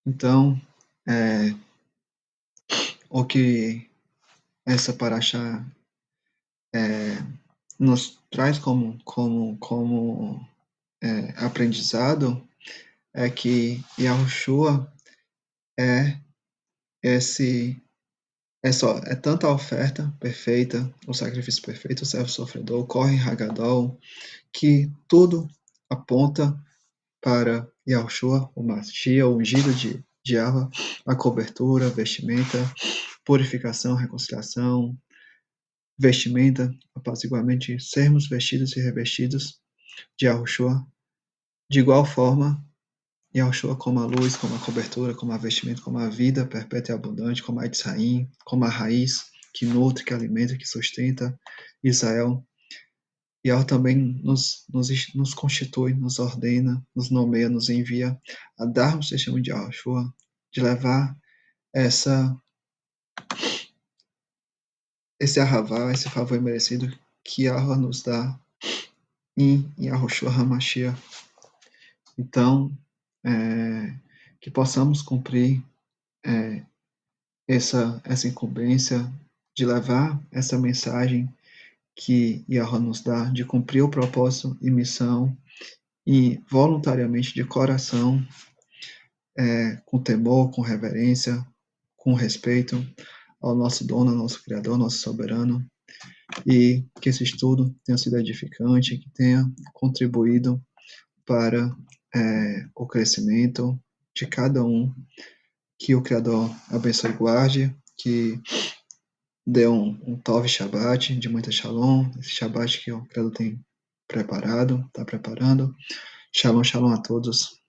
Então, o que essa paraxá nos traz como aprendizado é que Yahushua é esse é tanta a oferta perfeita, o sacrifício perfeito, o servo sofredor, o Kohen Hagadol, que tudo aponta para Yahushua, o Mashiach, o ungido de Yahweh, a cobertura, vestimenta, purificação, reconciliação, vestimenta, apaziguamente, sermos vestidos e revestidos de Yahushua. De igual forma, Yahushua como a luz, como a cobertura, como a vestimenta, como a vida perpétua e abundante, como a Itzraim, como a raiz que nutre, que alimenta, que sustenta Israel. E ela também nos constitui, nos ordena, nos nomeia, nos envia a darmos testemunho de Yahushua, de levar esse arravá, esse favor merecido que Yahweh nos dá em Yahushua HaMashiach. Então, que possamos cumprir essa incumbência de levar essa mensagem que Yahweh nos dá de cumprir o propósito e missão e voluntariamente de coração, com temor, com reverência, com respeito ao nosso dono, ao nosso Criador, nosso soberano, e que esse estudo tenha sido edificante, que tenha contribuído para o crescimento de cada um, que o Criador abençoe e guarde, que dê um Tov Shabbat de muita Shalom, esse Shabbat que o Criador tem preparado, está preparando. Shalom, shalom a todos.